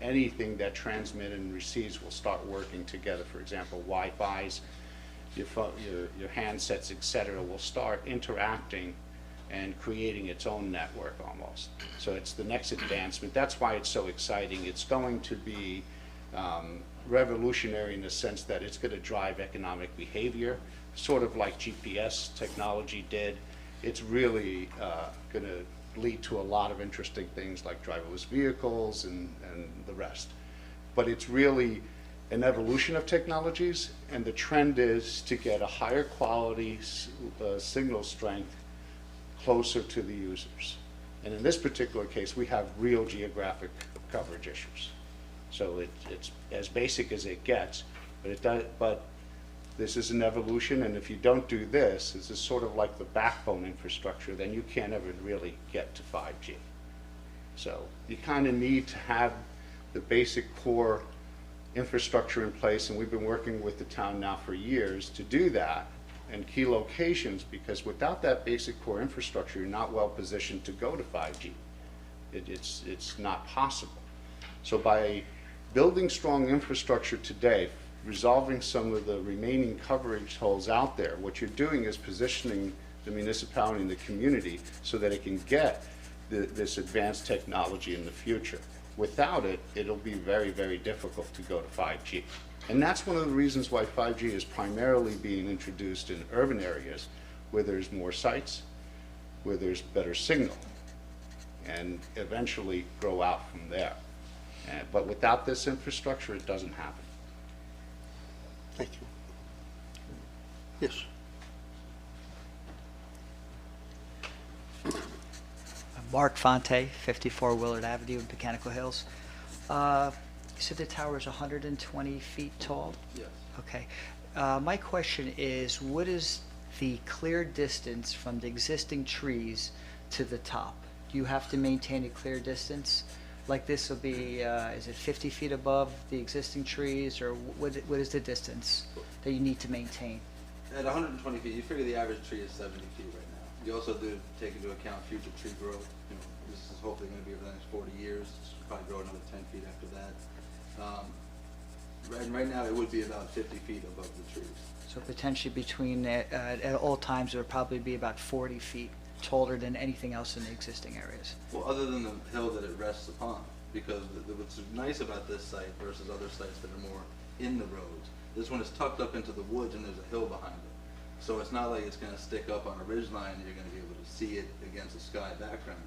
anything that transmits and receives will start working together. For example, Wi-Fi's, your handsets, etc., will start interacting and creating its own network almost. So it's the next advancement. That's why it's so exciting. It's going to be revolutionary in the sense that it's going to drive economic behavior, sort of like GPS technology did. It's really going to lead to a lot of interesting things like driverless vehicles and the rest. But it's really an evolution of technologies, and the trend is to get a higher quality signal strength closer to the users. And in this particular case, we have real geographic coverage issues. So it's as basic as it gets, but this is an evolution, and if you don't do this is sort of like the backbone infrastructure, then you can't ever really get to 5G. So you kind of need to have the basic core infrastructure in place, and we've been working with the town now for years to do that, and key locations, because without that basic core infrastructure, you're not well positioned to go to 5G. It's not possible. So by building strong infrastructure today, resolving some of the remaining coverage holes out there, what you're doing is positioning the municipality and the community so that it can get this advanced technology in the future. Without it, it'll be very, very difficult to go to 5G. And that's one of the reasons why 5G is primarily being introduced in urban areas where there's more sites, where there's better signal, and eventually grow out from there. But without this infrastructure, it doesn't happen. Thank you. Yes. Mark Fonte, 54 Willard Avenue in Pecanico Hills. You said the tower is 120 feet tall? Yes. Okay. My question is, what is the clear distance from the existing trees to the top? Do you have to maintain a clear distance? Like this will be, is it 50 feet above the existing trees, or what is the distance that you need to maintain? At 120 feet, you figure the average tree is 70 feet right now. You also do take into account future tree growth. You know, this is hopefully going to be over the next 40 years. It's probably grow another 10 feet after that. Right now, it would be about 50 feet above the trees. So potentially between, at all times, it would probably be about 40 feet taller than anything else in the existing areas. Well, other than the hill that it rests upon, because what's nice about this site versus other sites that are more in the roads, this one is tucked up into the woods and there's a hill behind it. So it's not like it's gonna stick up on a ridge line and you're gonna be able to see it against a sky background.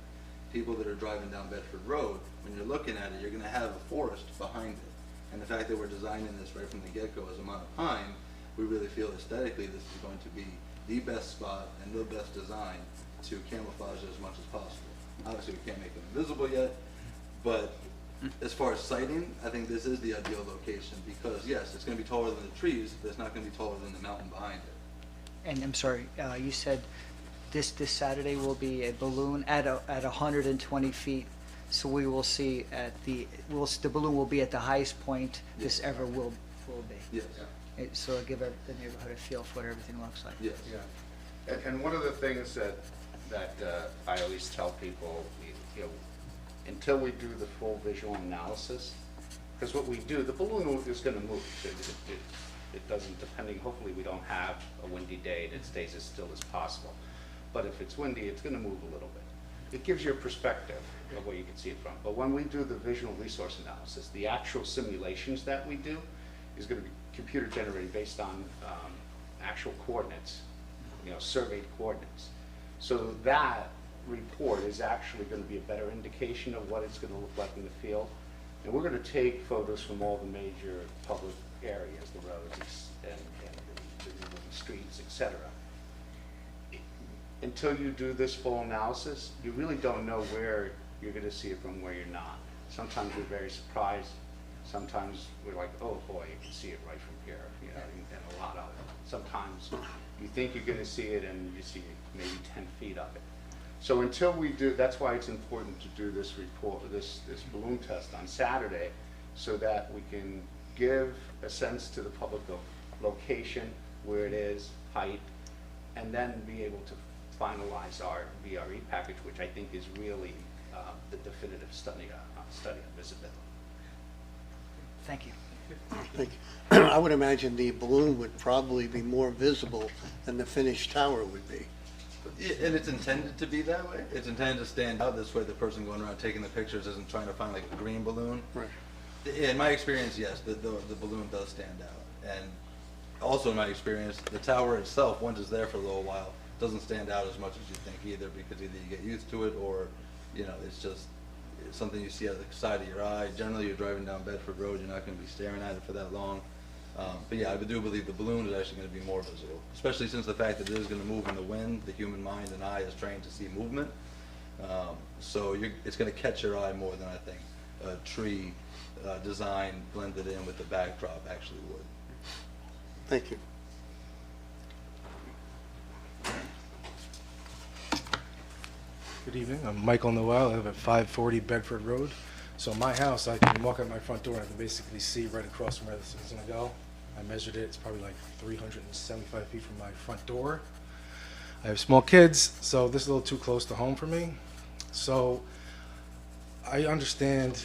People that are driving down Bedford Road, when you're looking at it, you're gonna have a forest behind it. And the fact that we're designing this right from the get-go as a Mount Pine, we really feel aesthetically this is going to be the best spot and the best design to camouflage it as much as possible. Obviously, we can't make them invisible yet, but as far as sighting, I think this is the ideal location because, yes, it's going to be taller than the trees, but it's not going to be taller than the mountain behind it. And I'm sorry, you said this Saturday will be a balloon at 120 feet. So we will see the balloon will be at the highest point this ever will be. Yes. So it'll give the neighborhood a feel for what everything looks like. Yes. Yeah. And one of the things that I always tell people, you know, until we do the full visual analysis, because what we do, the balloon is going to move. It doesn't, depending, hopefully we don't have a windy day and it stays as still as possible. But if it's windy, it's going to move a little bit. It gives you a perspective of where you can see it from. But when we do the visual resource analysis, the actual simulations that we do is going to be computer generated based on actual coordinates, you know, surveyed coordinates. So that report is actually going to be a better indication of what it's going to look like in the field. And we're going to take photos from all the major public areas, the roads and the streets, etc. Until you do this full analysis, you really don't know where you're going to see it from where you're not. Sometimes we're very surprised. Sometimes we're like, oh boy, you can see it right from here, you know, and a lot of it. Sometimes you think you're going to see it and you see maybe 10 feet of it. So until we do, that's why it's important to do this report, this balloon test on Saturday, so that we can give a sense to the public of location, where it is, height, and then be able to finalize our VRE package, which I think is really the definitive study on visibility. Thank you. Thank you. I would imagine the balloon would probably be more visible than the finished tower would be. And it's intended to be that way. It's intended to stand out this way. The person going around taking the pictures isn't trying to find like a green balloon. Right. In my experience, yes, the balloon does stand out. And also in my experience, the tower itself, once it's there for a little while, doesn't stand out as much as you think either, because either you get used to it or, you know, it's something you see out of the side of your eye. Generally, you're driving down Bedford Road, you're not going to be staring at it for that long. But yeah, I do believe the balloon is actually going to be more visible, especially since the fact that it is going to move in the wind. The human mind and eye is trained to see movement. So it's going to catch your eye more than I think a tree design blended in with the backdrop actually would. Thank you. Good evening. I'm Michael Noel. I live at 540 Bedford Road. So my house, I can walk out my front door and I can basically see right across from where this is going to go. I measured it. It's probably like 375 feet from my front door. I have small kids, so this is a little too close to home for me. So I understand.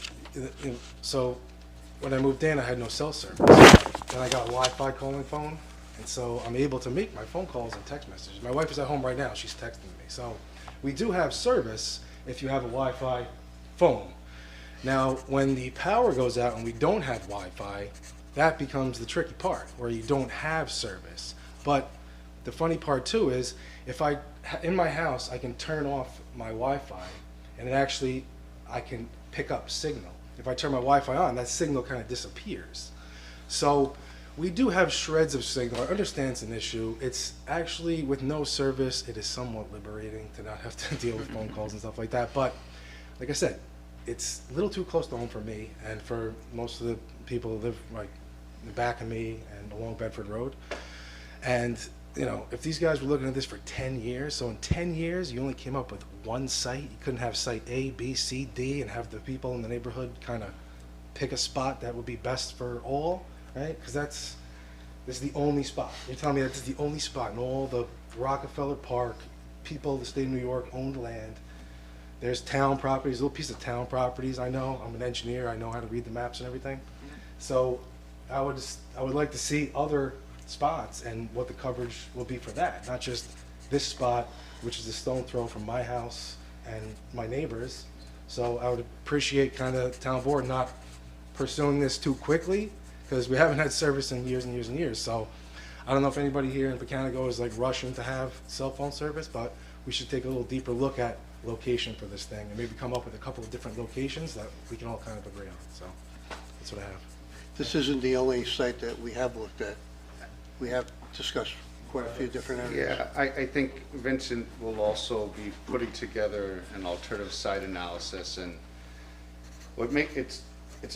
So when I moved in, I had no cell service. Then I got a Wi-Fi calling phone, and so I'm able to make my phone calls and text messages. My wife is at home right now. She's texting me. So we do have service if you have a Wi-Fi phone. Now, when the power goes out and we don't have Wi-Fi, that becomes the tricky part, where you don't have service. But the funny part too is, in my house, I can turn off my Wi-Fi, and I can pick up signal. If I turn my Wi-Fi on, that signal kind of disappears. So we do have shreds of signal. I understand it's an issue. It's actually, with no service, it is somewhat liberating to not have to deal with phone calls and stuff like that. But like I said, it's a little too close to home for me and for most of the people who live like in the back of me and along Bedford Road. And you know, if these guys were looking at this for 10 years, so in 10 years you only came up with one site, you couldn't have site A, B, C, D, and have the people in the neighborhood kind of pick a spot that would be best for all, right? Because this is the only spot. You're telling me that this is the only spot in all the Rockefeller Park, people of the state of New York owned land. There's town properties, little piece of town properties. I know, I'm an engineer, I know how to read the maps and everything. So I would like to see other spots and what the coverage will be for that, not just this spot, which is a stone throw from my house and my neighbors. So I would appreciate kind of town board not pursuing this too quickly, because we haven't had service in years and years and years. So I don't know if anybody here in Pecanigo is like rushing to have cell phone service, but we should take a little deeper look at location for this thing and maybe come up with a couple of different locations that we can all kind of agree on. So that's what I have. This isn't the only site that we have looked at. We have discussed quite a few different areas. Yeah, I think Vincent will also be putting together an alternative site analysis, and it's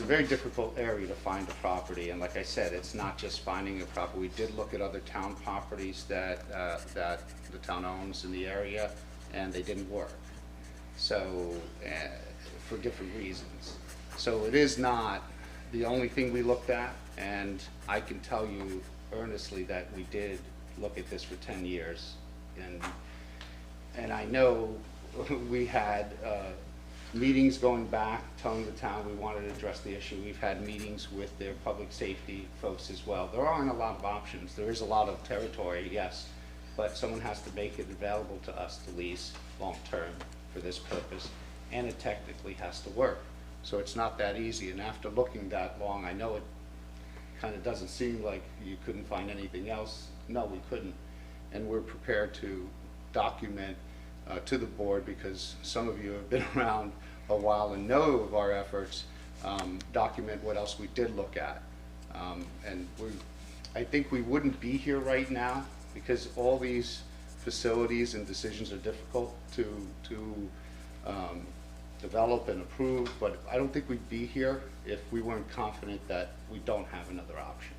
a very difficult area to find a property, and like I said, it's not just finding a property. We did look at other town properties that the town owns in the area, and they didn't work. So, for different reasons. So it is not the only thing we looked at, and I can tell you earnestly that we did look at this for 10 years, and I know we had meetings going back telling the town we wanted to address the issue. We've had meetings with their public safety folks as well. There aren't a lot of options. There is a lot of territory, yes, but someone has to make it available to us to lease long-term for this purpose, and it technically has to work. So it's not that easy, and after looking that long, I know it kind of doesn't seem like you couldn't find anything else. No, we couldn't, and we're prepared to document to the board, because some of you have been around a while and know of our efforts, document what else we did look at. And I think we wouldn't be here right now, because all these facilities and decisions are difficult to develop and approve, but I don't think we'd be here if we weren't confident that we don't have another option.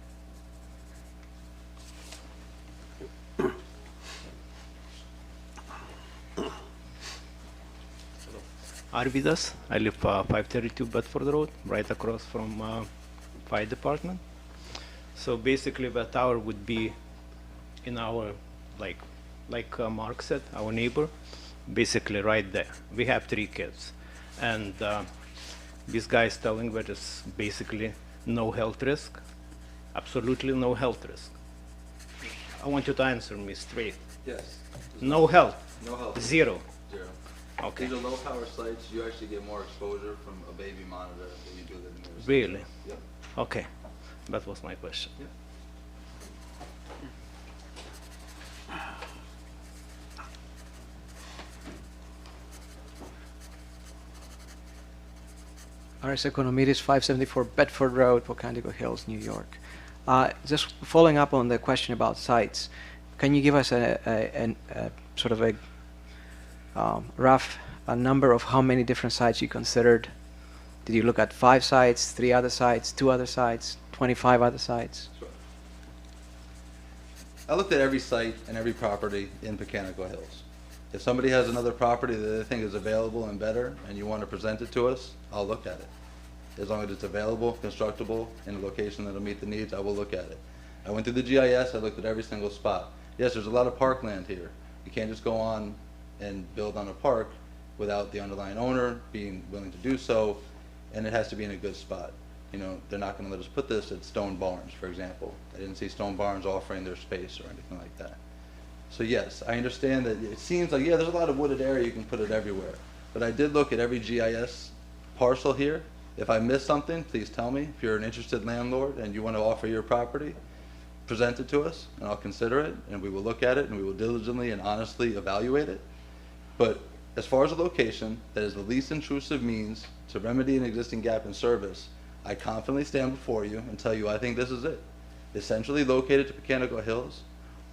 Arvidas. I live 532 Bedford Road, right across from fire department. So basically the tower would be in our, like Mark said, our neighbor, basically right there. We have 3 kids. And this guy is telling that it's basically no health risk, absolutely no health risk. I want you to answer me straight. Yes. No health? No health. Zero? Zero. Okay. These are low power sites. You actually get more exposure from a baby monitor than you do the nearest. Really? Yep. Okay. That was my question. Yep. R.S. Economides, 574 Bedford Road, Pocándico Hills, New York. Just following up on the question about sites, can you give us a sort of a rough number of how many different sites you considered? Did you look at 5 sites, 3 other sites, 2 other sites, 25 other sites? Sure. I looked at every site and every property in Pecanico Hills. If somebody has another property that they think is available and better, and you want to present it to us, I'll look at it. As long as it's available, constructible, in a location that'll meet the needs, I will look at it. I went through the GIS, I looked at every single spot. Yes, there's a lot of parkland here. You can't just go on and build on a park without the underlying owner being willing to do so, and it has to be in a good spot. You know, they're not going to let us put this at Stone Barns, for example. I didn't see Stone Barns offering their space or anything like that. So yes, I understand that it seems like, yeah, there's a lot of wooded area, you can put it everywhere. But I did look at every GIS parcel here. If I missed something, please tell me. If you're an interested landlord and you want to offer your property, present it to us, and I'll consider it, and we will look at it, and we will diligently and honestly evaluate it. But as far as a location that is the least intrusive means to remedy an existing gap in service, I confidently stand before you and tell you I think this is it. Essentially located to Pecanico Hills,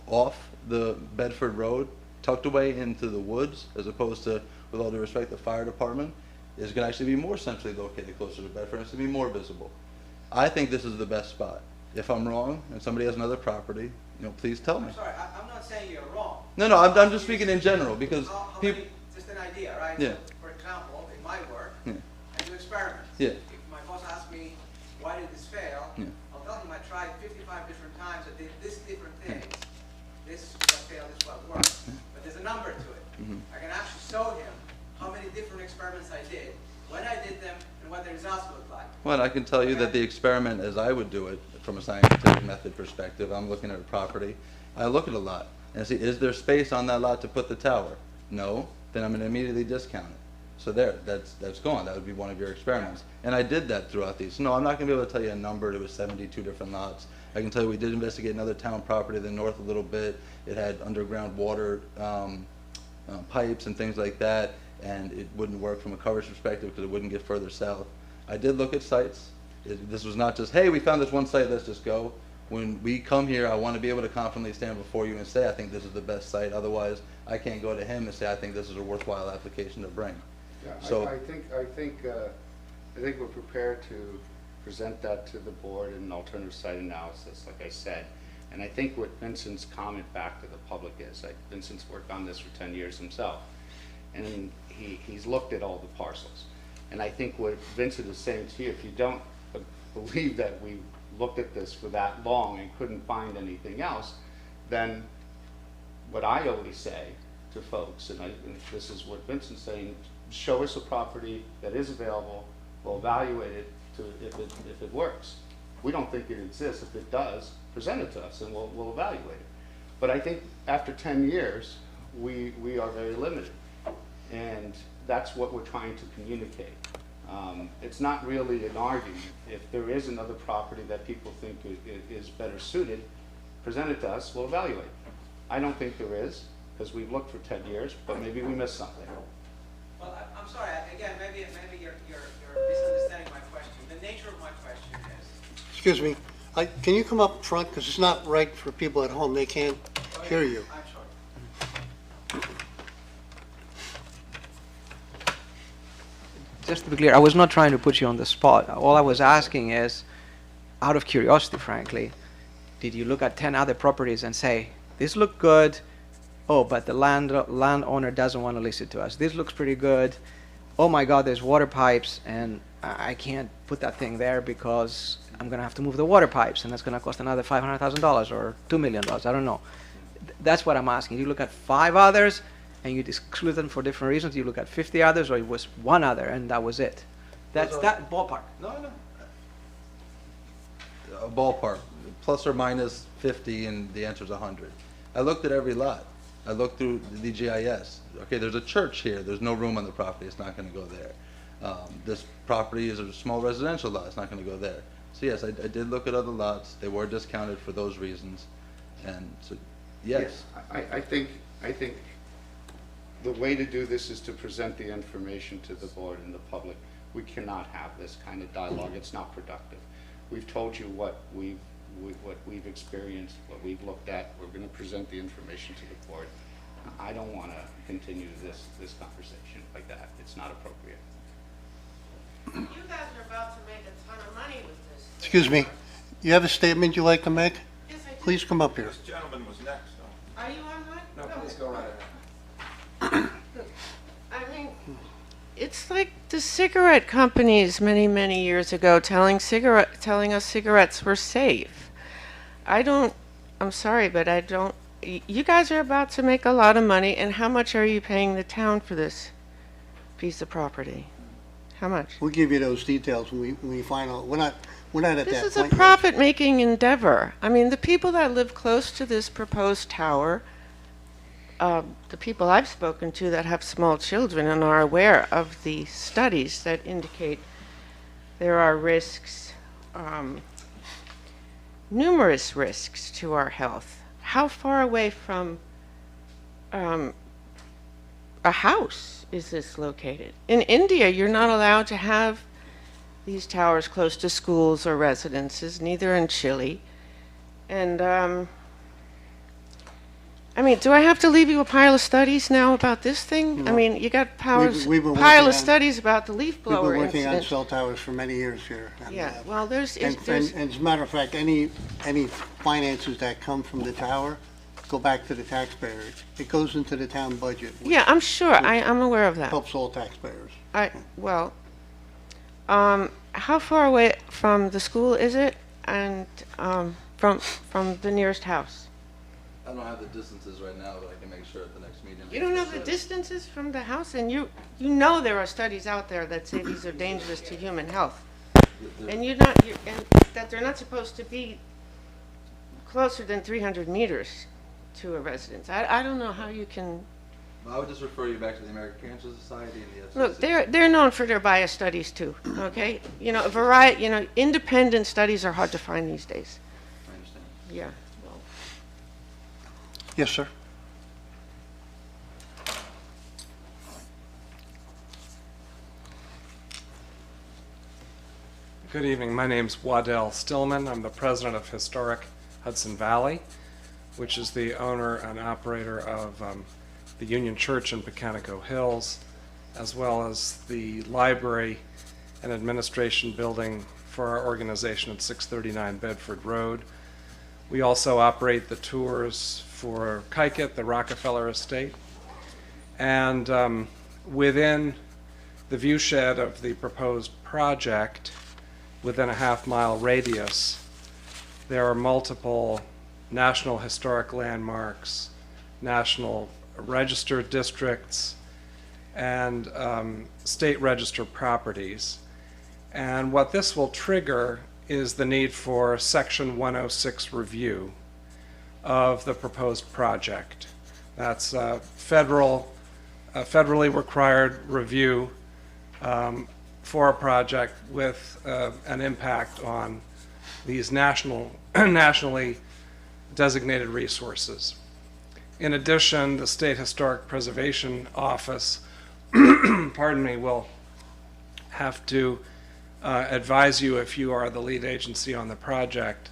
off the Bedford Road, tucked away into the woods, as opposed to, with all due respect, the fire department, is going to actually be more centrally located closer to Bedford, and it's going to be more visible. I think this is the best spot. If I'm wrong, and somebody has another property, you know, please tell me. I'm sorry, I'm not saying you're wrong. No, I'm just speaking in general, because people... Just an idea, right? Yeah. So, for example, in my work, Yeah. I do experiments. Yeah. If my boss asks me, why did this fail? Yeah. I'll tell him I tried 55 different times, I did this different things. This is what failed, this is what worked. But there's a number to it. I can actually show him how many different experiments I did, when I did them, and what the results look like. Well, I can tell you that the experiment, as I would do it, from a scientific method perspective, I'm looking at a property, I look at a lot, and see, is there space on that lot to put the tower? No, then I'm gonna immediately discount it. So there, that's gone, that would be one of your experiments. And I did that throughout these. No, I'm not gonna be able to tell you a number, it was 72 different lots. I can tell you we did investigate another town property to the north a little bit. It had underground water pipes and things like that, and it wouldn't work from a coverage perspective because it wouldn't get further south. I did look at sites. This was not just, hey, we found this one site, let's just go. When we come here, I want to be able to confidently stand before you and say, I think this is the best site. Otherwise, I can't go to him and say, I think this is a worthwhile application to bring. Yeah, So I think we're prepared to present that to the board in an alternative site analysis, like I said. And I think what Vincent's comment back to the public is, like, Vincent's worked on this for 10 years himself, and he's looked at all the parcels. And I think what Vincent is saying to you, if you don't believe that we looked at this for that long and couldn't find anything else, then what I always say to folks, and this is what Vincent's saying, show us a property that is available, we'll evaluate it if it works. We don't think it exists. If it does, present it to us and we'll evaluate it. But I think after 10 years, we are very limited. And that's what we're trying to communicate. It's not really an argument. If there is another property that people think is better suited, present it to us, we'll evaluate. I don't think there is, because we've looked for 10 years, but maybe we missed something. Well, I'm sorry, again, maybe you're misunderstanding my question. The nature of my question is, Excuse me, can you come up front, because it's not right for people at home, they can't hear you. I'm sorry. Just to be clear, I was not trying to put you on the spot. All I was asking is, out of curiosity, frankly, did you look at 10 other properties and say, this looked good, oh, but the landowner doesn't want to lease it to us. This looks pretty good. Oh my God, there's water pipes, and I can't put that thing there because I'm going to have to move the water pipes, and that's going to cost another $500,000 or $2 million. I don't know. That's what I'm asking. You look at 5 others, and you exclude them for different reasons. You look at 50 others, or it was 1 other, and that was it. That's that ballpark. No. A ballpark, plus or minus 50, and the answer's 100. I looked at every lot. I looked through the GIS. Okay, there's a church here. There's no room on the property. It's not going to go there. This property is a small residential lot. It's not going to go there. So yes, I did look at other lots. They were discounted for those reasons. And so, yes. I think the way to do this is to present the information to the board and the public. We cannot have this kind of dialogue. It's not productive. We've told you what we've experienced, what we've looked at. We're going to present the information to the board. I don't want to continue this conversation like that. It's not appropriate. You guys are about to make a ton of money with this. Excuse me, you have a statement you'd like to make? Yes, I do. Please come up here. This gentleman was next, though. Are you on mic? no, please go right ahead. I mean, it's like the cigarette companies many years ago telling us cigarettes were safe. I'm sorry, but I don't, you guys are about to make a lot of money, and how much are you paying the town for this piece of property? How much? We'll give you those details when we find out. We're not at that point This is yet. a profit-making endeavor. I mean, the people that live close to this proposed tower, the people I've spoken to that have small children and are aware of the studies that indicate there are risks, numerous risks to our health. How far away from a house is this located? In India, you're not allowed to have these towers close to schools or residences, neither in Chile. And I mean, do I have to leave you a pile of studies now about this thing? No. I mean, you got We've been pile working of studies about the leaf We've blower been working on incident. cell towers for many years here. And, Yeah, well, there's and as a matter of fact, any finances that come from the tower go back to the taxpayers. It goes into the town budget. which yeah, I'm sure. I'm aware of that. helps all taxpayers. Well, how far away from the school is it, and from the nearest house? I don't have the distances right now, but I can make sure at the next meeting. You don't have the distances from the house, and you know there are studies out there that say these are dangerous to human health. And and that they're not supposed to be closer than 300 meters to a residence. I don't know how you can. I would just refer you back to the American Cancer Society and the FCC. Look, they're known for their bias studies too. Okay, independent studies are hard to find these days. I understand. Yeah. Well. Yes, sir. Good evening. My name's Waddell Stillman. I'm the president of Historic Hudson Valley, which is the owner and operator of the Union Church in Pecanico Hills, as well as the library and administration building for our organization at 639 Bedford Road. We also operate the tours for Kikett, the Rockefeller Estate, and within the viewshed of the proposed project, within a half-mile radius, there are multiple National Historic Landmarks, National Register districts, and state register properties. And what this will trigger is the need for Section 106 review of the proposed project. That's a federally required review for a project with an impact on these nationally designated resources. In addition, the State Historic Preservation Office pardon me, will have to advise you, if you are the lead agency on the project,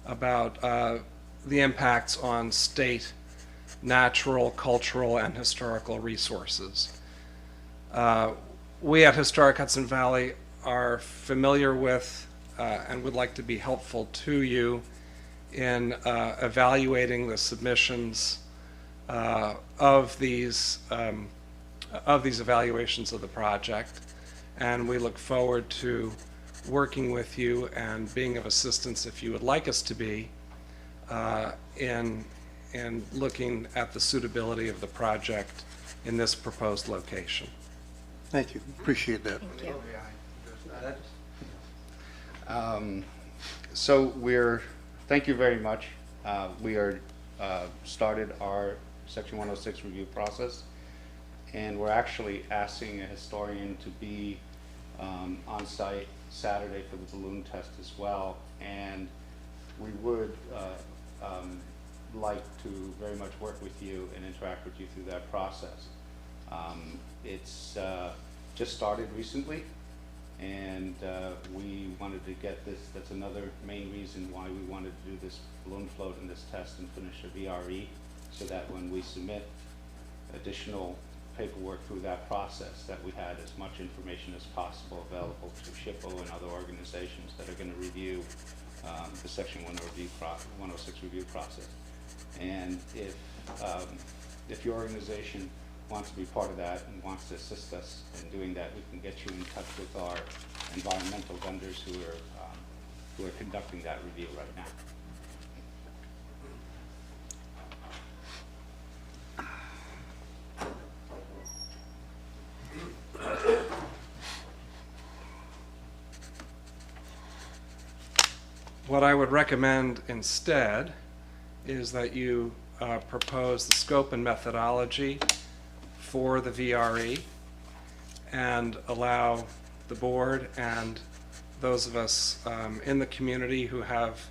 about the impacts on state natural, cultural, and historical resources. We at Historic Hudson Valley are familiar with and would like to be helpful to you in evaluating the submissions of these evaluations of the project, and we look forward to working with you and being of assistance, if you would like us to be, in looking at the suitability of the project in this proposed location. Thank you. Appreciate that. Thank you. Thank you very much. We are started our Section 106 review process, and we're actually asking a historian to be on site Saturday for the balloon test as well, and we would like to very much work with you and interact with you through that process. It's just started recently, and we wanted to get this. That's another main reason why we wanted to do this balloon float and this test and finish a VRE, so that when we submit additional paperwork through that process, that we had as much information as possible available to SHPO and other organizations that are going to review the Section 106 review process. And if your organization wants to be part of that and wants to assist us in doing that, we can get you in touch with our environmental vendors who are conducting that review right now. What I would recommend instead is that you propose the scope and methodology for the VRE and allow the board and those of us in the community who have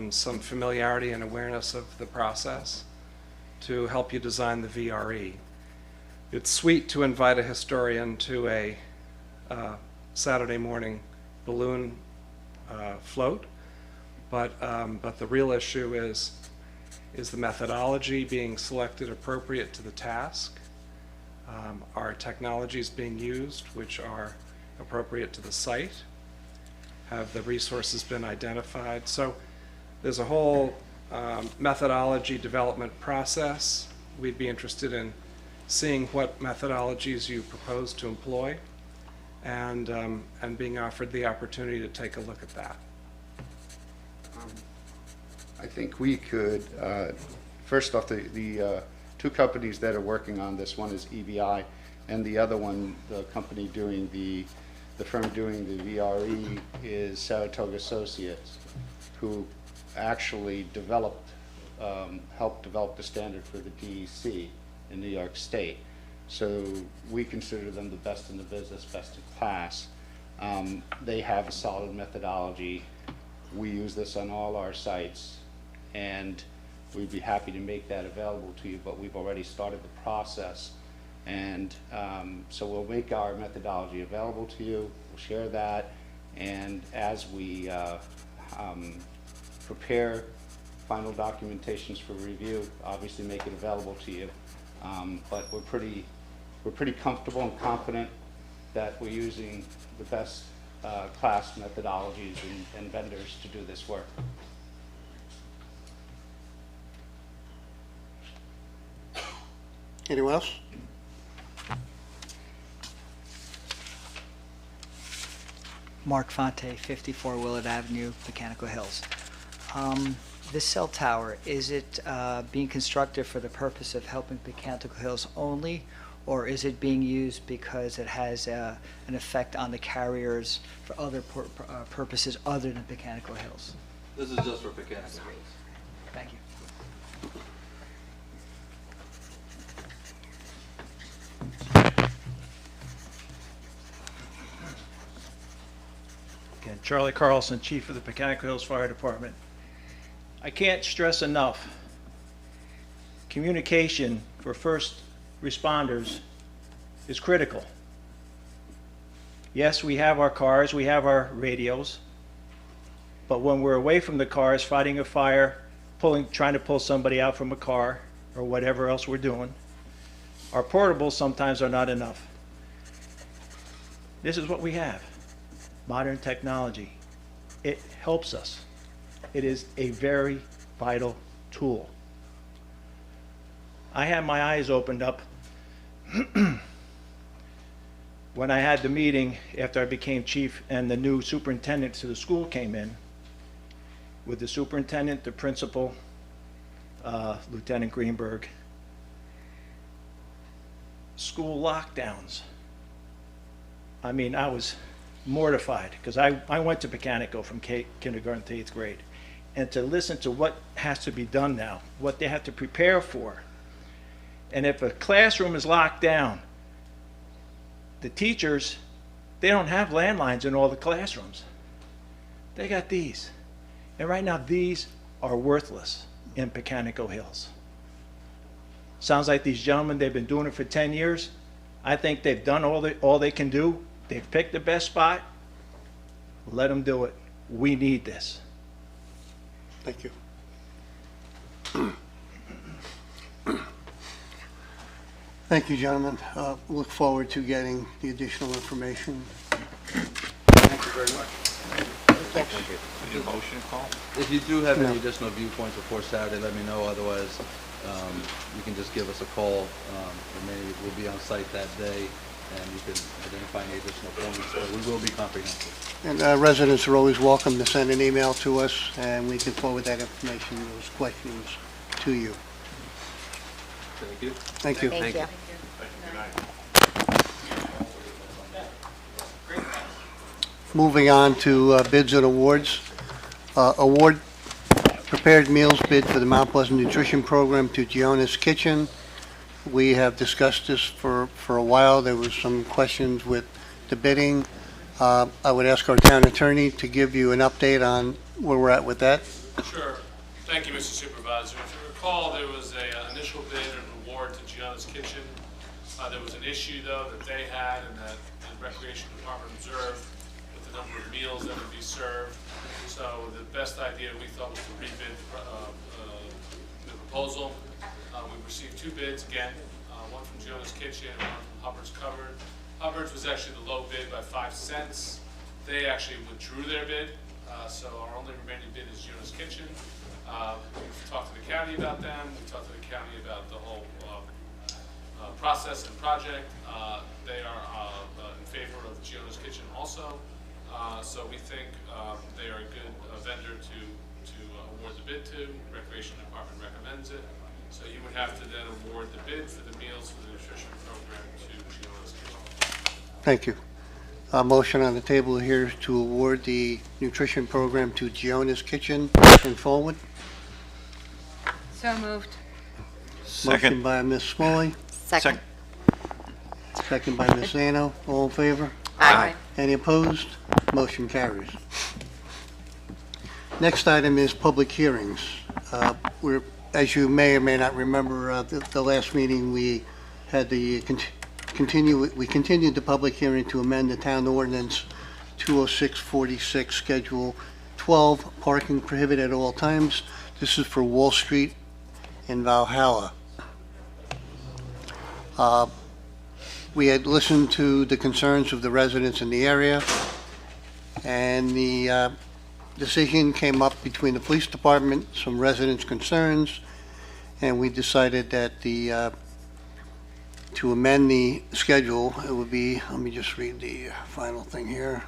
some familiarity and awareness of the process to help you design the VRE. It's sweet to invite a historian to a Saturday morning balloon float, but the real issue is the methodology being selected appropriate to the task? Are technologies being used which are appropriate to the site? Have the resources been identified? So there's a whole methodology development process. We'd be interested in seeing what methodologies you propose to employ, and being offered the opportunity to take a look at that. I think we could, first off, the two companies that are working on this, one is EBI, and the other one, the company doing the firm doing the VRE is Saratoga Associates, who actually developed, helped develop the standard for the DEC in New York State. So we consider them the best in the business, best in class. They have a solid methodology. We use this on all our sites, and we'd be happy to make that available to you, but we've already started the process. And so we'll make our methodology available to you, we'll share that, and as we prepare final documentations for review, obviously make it available to you. But we're pretty comfortable and confident that we're using the best class methodologies and vendors to do this work. Anyone else? Mark Fonte, 54 Willard Avenue, Mechanical Hills. This cell tower, is it being constructed for the purpose of helping Mechanical Hills only, or is it being used because it has an effect on the carriers for other purposes other than Mechanical Hills? This is just for Mechanical Hills. Thank you. Again, Charlie Carlson, Chief of the Mechanical Hills Fire Department. I can't stress enough, communication for first responders is critical. Yes, we have our cars, we have our radios, but when we're away from the cars, fighting a fire, trying to pull somebody out from a car, or whatever else we're doing, our portables sometimes are not enough. This is what we have. Modern technology. It helps us. It is a very vital tool. I had my eyes opened up when I had the meeting after I became chief and the new superintendent to the school came in, with the superintendent, the principal, Lieutenant Greenberg. School lockdowns. I mean, I was mortified because I went to Mechanical from kindergarten to 8th grade. And to listen to what has to be done now, what they have to prepare for. And if a classroom is locked down, the teachers, they don't have landlines in all the classrooms. They got these. And right now, these are worthless in Mechanical Hills. Sounds like these gentlemen, they've been doing it for 10 years. I think they've done all they can do. They've picked the best spot. Let them do it. We need this. Thank you. Thank you, gentlemen. Look forward to getting the additional information. Thank you very much. Thanks. Need a motion call? If you do have any No. additional viewpoints before Saturday, let me know. Otherwise, you can just give us a call. We'll be on site that day, and you can identify any additional points. So we will be comprehensive. And residents are always welcome to send an email to us, and we can forward that information, those questions to you. Thank you. Thank you. Thank you. Moving on to bids and awards. Award prepared meals bid for the Mount Pleasant Nutrition Program to Giona's Kitchen. We have discussed this for a while. There was some questions with the bidding. I would ask our town attorney to give you an update on where we're at with that. Sure. Thank you, Mr. Supervisor. If you recall, there was an initial bid and award to Giona's Kitchen. There was an issue, though, that they had and that the Recreation Department observed with the number of meals that would be served. So the best idea, we thought, was to rebid the proposal. We received two bids again, one from Giona's Kitchen and one from Hubbard's Cupboard. Hubbard's was actually the low bid by 5 cents. They actually withdrew their bid, so our only remaining bid is Giona's Kitchen. We've talked to the county about them. We talked to the county about the whole process and project. They are in favor of Giona's Kitchen also. So we think they are a good vendor to award the bid to. Recreation Department recommends it. So you would have to then award the bid for the meals for the nutrition program to Giovanna's Kitchen. Thank you. A motion on the table here to award the nutrition program to Giona's Kitchen in Fallwood. So moved. Motion by Ms. Smalley, Second. second by Ms. Zano. All in favor? Aye. Any opposed? Motion carries. Next item is public hearings. As you may or may not remember, the last meeting, we had we continued the public hearing to amend the town ordinance 20646, Schedule 12, parking prohibited at all times. This is for Wall Street in Valhalla. We had listened to the concerns of the residents in the area, and the decision came up between the police department, some residents' concerns, and we decided that to amend the schedule, it would be, let me just read the final thing here.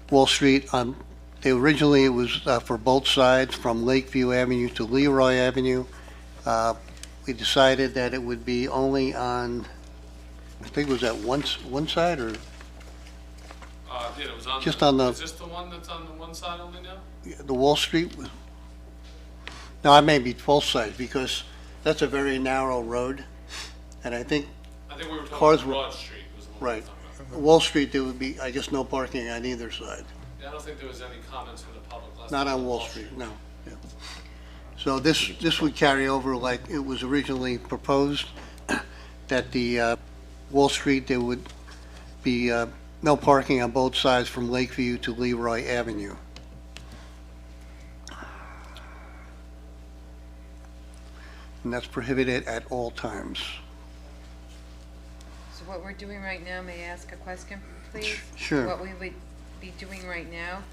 Wall Street, originally it was for both sides, from Lakeview Avenue to Leroy Avenue. We decided that it would be only on, I think it was at one side, or Yeah, it was on just on the, is this the one that's on the one side only now? the Wall Street? No, I may be both sides, because that's a very narrow road, and I think I think we were talking cars about were, Broad Street was the one we were right. talking about. Wall Street, there would be, I guess, no parking on either side. Yeah, I don't think there was any comments from the public last Not time on Wall Street, no. Yeah. So this would carry over like it was originally proposed, that the Wall Street, there would be no parking on both sides from Lakeview to Leroy Avenue. And that's prohibited at all times. So what we're doing right now, may I ask a question, please? Sure. What we would be doing right now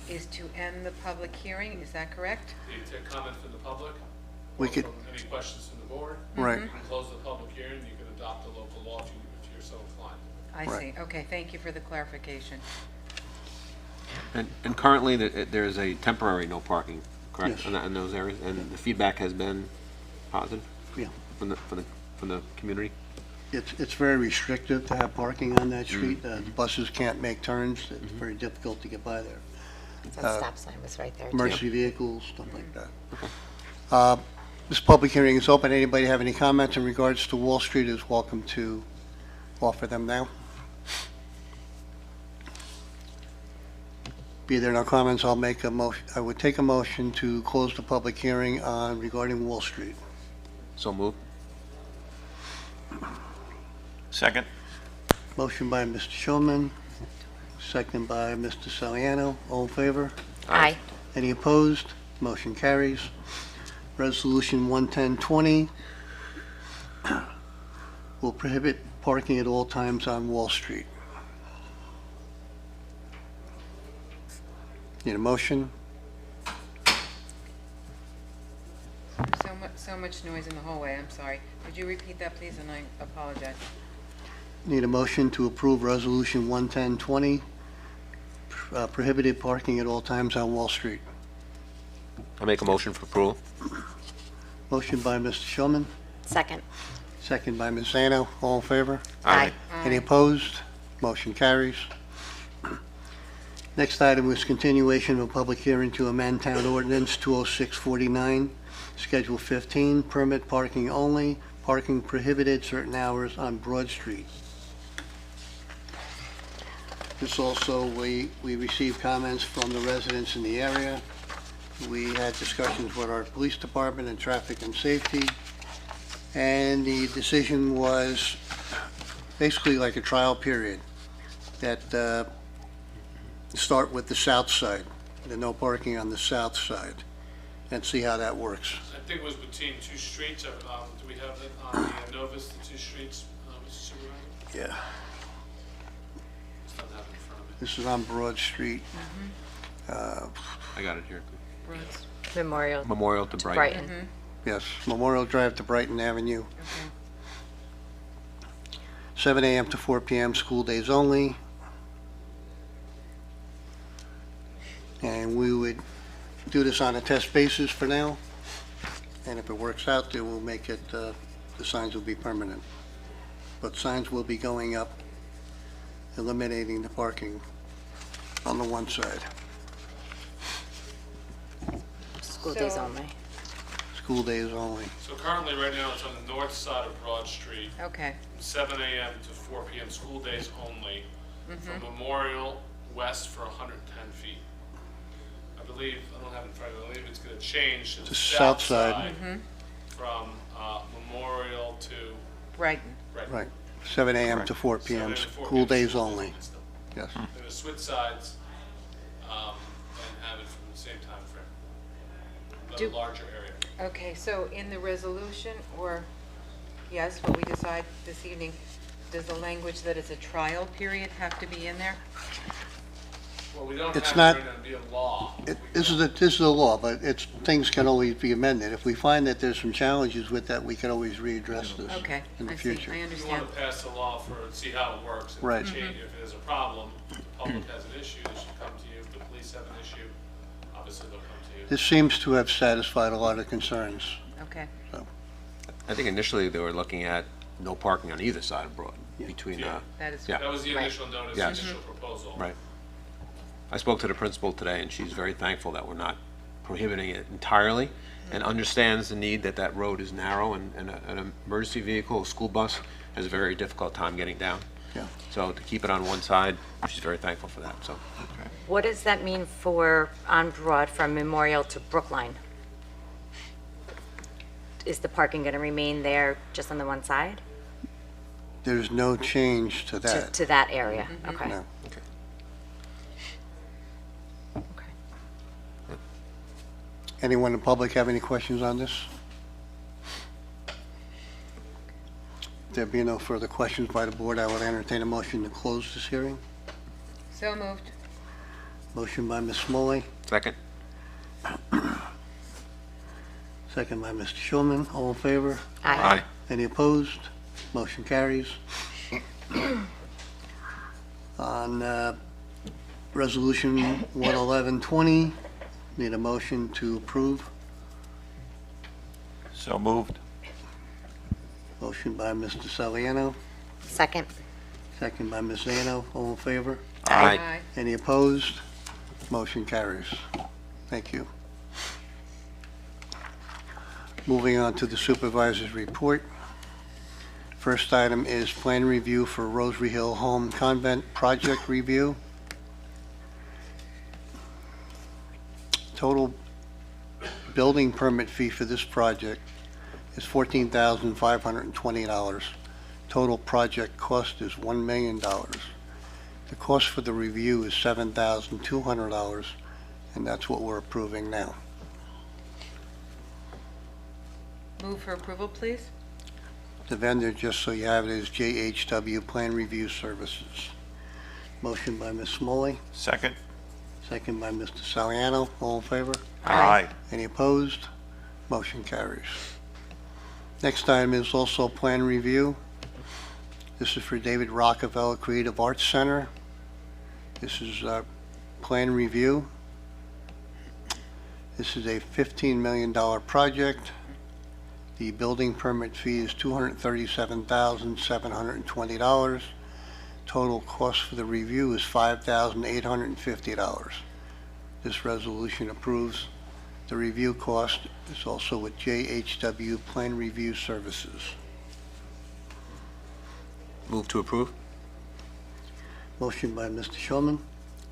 is to end the public hearing, is that correct? Do you take comment from the public? We Or could- from any questions from the board? Right. You can close the public hearing, you can adopt the local law if you're so inclined. I Right. see, okay, thank you for the clarification. And currently, there is a temporary no parking, correct, Yes. in those areas? And the feedback has been positive Yeah. from the community? It's very restrictive to have parking on that street. The buses can't make turns. It's very difficult to get by there. That stop sign was right there, too. Emergency vehicles, stuff like that. This public hearing is open. Anybody have any comments in regards to Wall Street is welcome to offer them now. Be there no comments, I'll make a motion, I would take a motion to close the public hearing on regarding Wall Street. So moved. Second. Motion by Mr. Shulman, second by Mr. Saliano. All in favor? Aye. Any opposed? Motion carries. Resolution 11020 will prohibit parking at all times on Wall Street. Need a motion? So much noise in the hallway, I'm sorry. Could you repeat that, please, and I apologize. Need a motion to approve Resolution 11020, prohibited parking at all times on Wall Street. I make a motion for approval. Motion by Mr. Shulman, Second. second by Ms. Zano. All in favor? Aye. Any opposed? Motion carries. Next item is continuation of a public hearing to amend Town Ordinance 20649, Schedule 15, permit parking only, parking prohibited certain hours on Broad Street. This also, we received comments from the residents in the area. We had discussions with our police department and traffic and safety, and the decision was basically like a trial period, that start with the south side, the no parking on the south side, and see how that works. I think it was between two streets, do we have that on the Novus, the two streets, Mr. Supervisor? Yeah. Just don't have it in front of me. This is on Broad Street. I got it here. Memorial. Memorial to Brighton. Yes, Memorial Drive to Brighton Avenue. 7 a.m. to 4 p.m., school days only. And we would do this on a test basis for now. And if it works out, then we'll make it, the signs will be permanent. But signs will be going up, eliminating the parking on the one side. School days So- only. School days only. So currently, right now, it's on the north side of Broad Street, Okay. 7 a.m. to 4 p.m., school days only, from Mhm. Memorial west for 110 feet. I believe, I don't have it in front of me, I believe it's going to change to the south side from Memorial to Brighton. Right, 7 a.m. to 4 p.m., 7 to 4 school p.m. days only. Yes. They're going to switch sides and have it from the same time frame, but a Do- larger area. Okay, so in the resolution, or, yes, what we decide this evening, does the language that it's a trial period have to be in there? Well, we don't It's have not- it to be a law. This is a law, but things can always be amended. If we find that there's some challenges with that, we can always readdress this Okay, in the I see, future. I We understand. want to pass a law for, see how it works. If Right. it change- If there's a problem, the public has an issue, they should come to you. If the police have an issue, obviously they'll come to you. This seems to have satisfied a lot of concerns. Okay. I think initially they were looking at no parking on either side of Broad, between, That is. yeah. That was the initial notice, the Yes. initial proposal. Right. I spoke to the principal today, and she's very thankful that we're not prohibiting it entirely, and understands the need that that road is narrow, and an emergency vehicle, a school bus, has a very difficult time getting down. Yeah. So to keep it on one side, she's very thankful for that, so. What does that mean for on Broad from Memorial to Brookline? Is the parking going to remain there just on the one side? There's no change to To, that. to that area? Okay. No. Anyone in the public have any questions on this? There being no further questions by the board, I would entertain a motion to close this hearing. So moved. Motion by Ms. Smalley, Second? second by Mr. Schulman. All in favor? Aye. Any opposed? Motion carries. On Resolution 11120, need a motion to approve. So moved. Motion by Mr. Saliano, Second. second by Ms. Zano. All in favor? Aye. Any opposed? Motion carries. Thank you. Moving on to the supervisor's report. First item is plan review for Rosary Hill Home Convent project review. Total building permit fee for this project is $14,520. Total project cost is $1 million. The cost for the review is $7,200, and that's what we're approving now. Move for approval, please. The vendor, just so you have it, is JHW Plan Review Services. Motion by Ms. Smalley, Second? second by Mr. Saliano. All in favor? Aye. Any opposed? Motion carries. Next item is also plan review. This is for David Rockefeller Creative Arts Center. This is plan review. This is a $15 million project. The building permit fee is $237,720. Total cost for the review is $5,850. This resolution approves the review cost. Is also with JHW Plan Review Services. Move to approve? Motion by Mr. Schulman,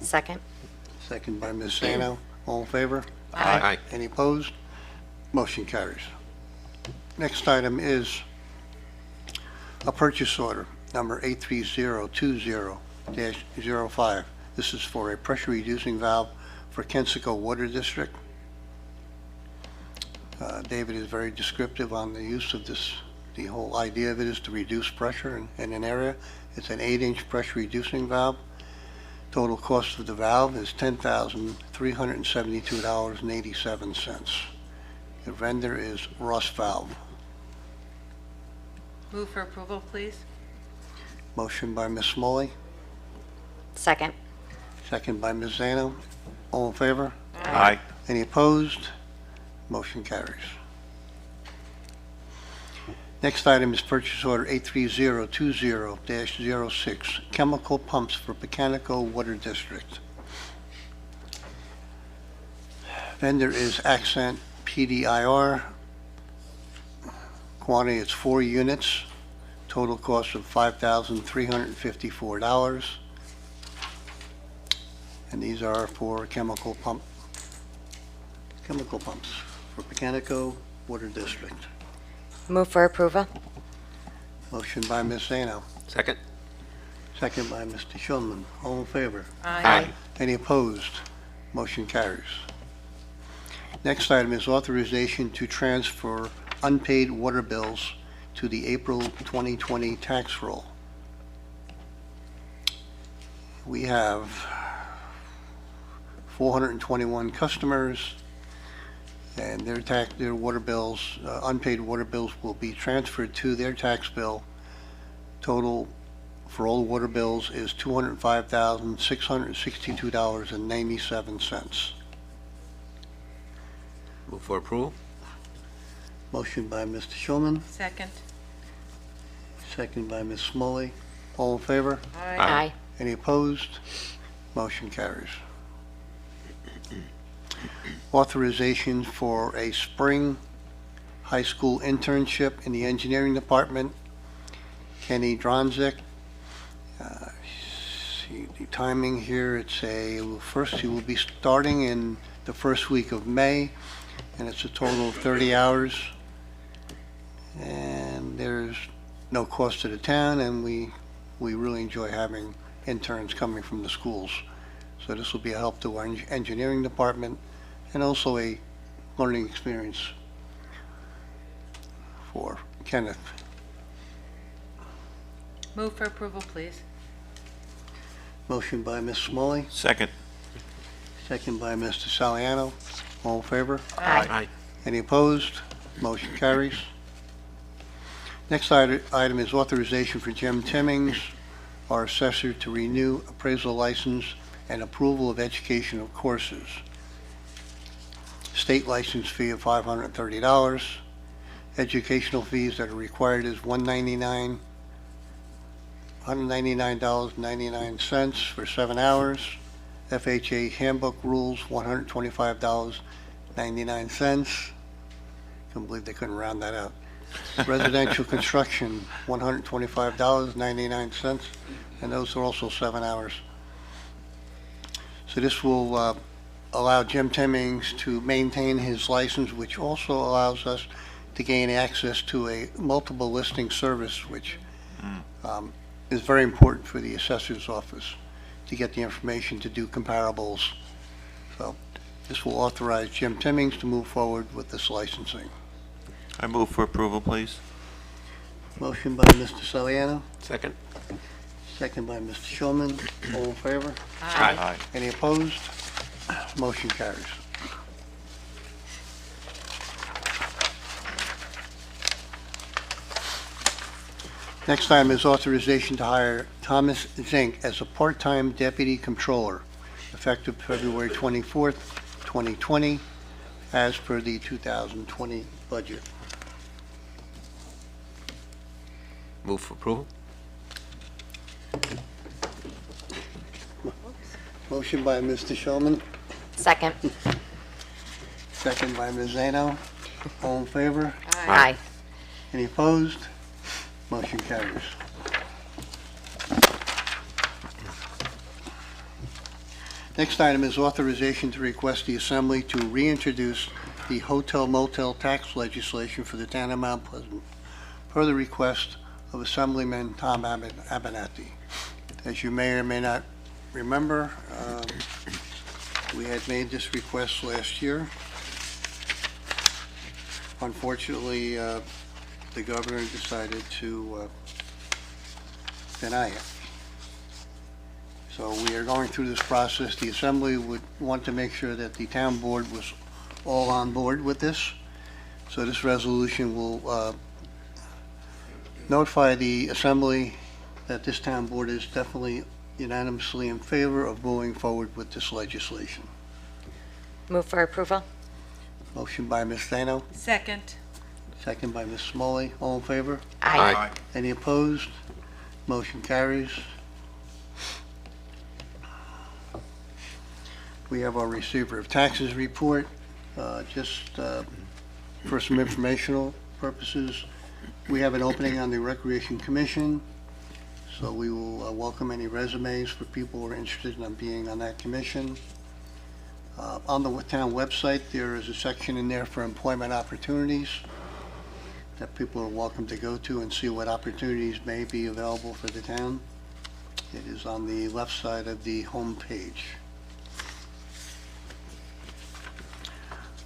Second. second by Ms. Sano. All in favor? Aye. Any opposed? Motion carries. Next item is a purchase order, number 83020-05. This is for a pressure-reducing valve for Kensico Water District. David is very descriptive on the use of this. The whole idea of it is to reduce pressure in an area. It's an 8-inch pressure-reducing valve. Total cost of the valve is $10,372.87. The vendor is Ross Valve. Move for approval, please. Motion by Ms. Smalley, Second. second by Ms. Zano. All in favor? Aye. Any opposed? Motion carries. Next item is purchase order 83020-06, chemical pumps for Pecanico Water District. Vendor is Accent PDIR. Quantity is 4 units. Total cost of $5,354. And these are for chemical pumps for Pecanico Water District. Move for approval. Motion by Ms. Zano. Second? Second by Mr. Schulman. All in favor? Aye. Any opposed? Motion carries. Next item is authorization to transfer unpaid water bills to the April 2020 tax roll. We have 421 customers, and their water bills, unpaid water bills, will be transferred to their tax bill. Total for all the water bills is $205,662.97. Move for approval? Motion by Mr. Schulman, Second. second by Ms. Smalley. All in favor? Aye. Any opposed? Motion carries. Authorization for a spring high school internship in the engineering department. Kenny Dronzik. See the timing here, first he will be starting in the first week of May, and it's a total of 30 hours. And there's no cost to the town, and we really enjoy having interns coming from the schools. So this will be a help to our engineering department and also a learning experience for Kenneth. Move for approval, please. Motion by Ms. Smalley, Second. second by Mr. Saliano. All in favor? Aye. Any opposed? Motion carries. Next item is authorization for Jim Timmings, our assessor, to renew appraisal license and approval of educational courses. State license fee of $530. Educational fees that are required is $199.99 for 7 hours. FHA handbook rules, $125.99. Couldn't believe they couldn't round that out. Residential construction, $125.99, and those are also 7 hours. So this will allow Jim Timmings to maintain his license, which also allows us to gain access to a multiple listing service, which is very important for the assessor's office to get the information to do comparables. So this will authorize Jim Timmings to move forward with this licensing. I move for approval, please. Motion by Mr. Saliano, Second? second by Mr. Schulman. All in favor? Aye. Any opposed? Motion carries. Next item is authorization to hire Thomas Zink as a part-time deputy controller, effective February 24th, 2020, as per the 2020 budget. Move for approval? Motion by Mr. Schulman, Second. second by Ms. Zano. All in favor? Aye. Any opposed? Motion carries. Next item is authorization to request the Assembly to reintroduce the hotel motel tax legislation for the town of Mount Pleasant, per the request of Assemblyman Tom Abenati. As you may or may not remember, we had made this request last year. Unfortunately, the governor decided to deny it. So we are going through this process. The Assembly would want to make sure that the town board was all on board with this. So this resolution will notify the Assembly that this town board is definitely unanimously in favor of moving forward with this legislation. Move for approval? Motion by Ms. Thano, Second. second by Ms. Smalley. All in favor? Aye. Any opposed? Motion carries. We have our receiver of taxes report. Just for some informational purposes, we have an opening on the Recreation Commission, so we will welcome any resumes for people who are interested in being on that commission. On the town website, there is a section in there for employment opportunities that people are welcome to go to and see what opportunities may be available for the town. It is on the left side of the home page.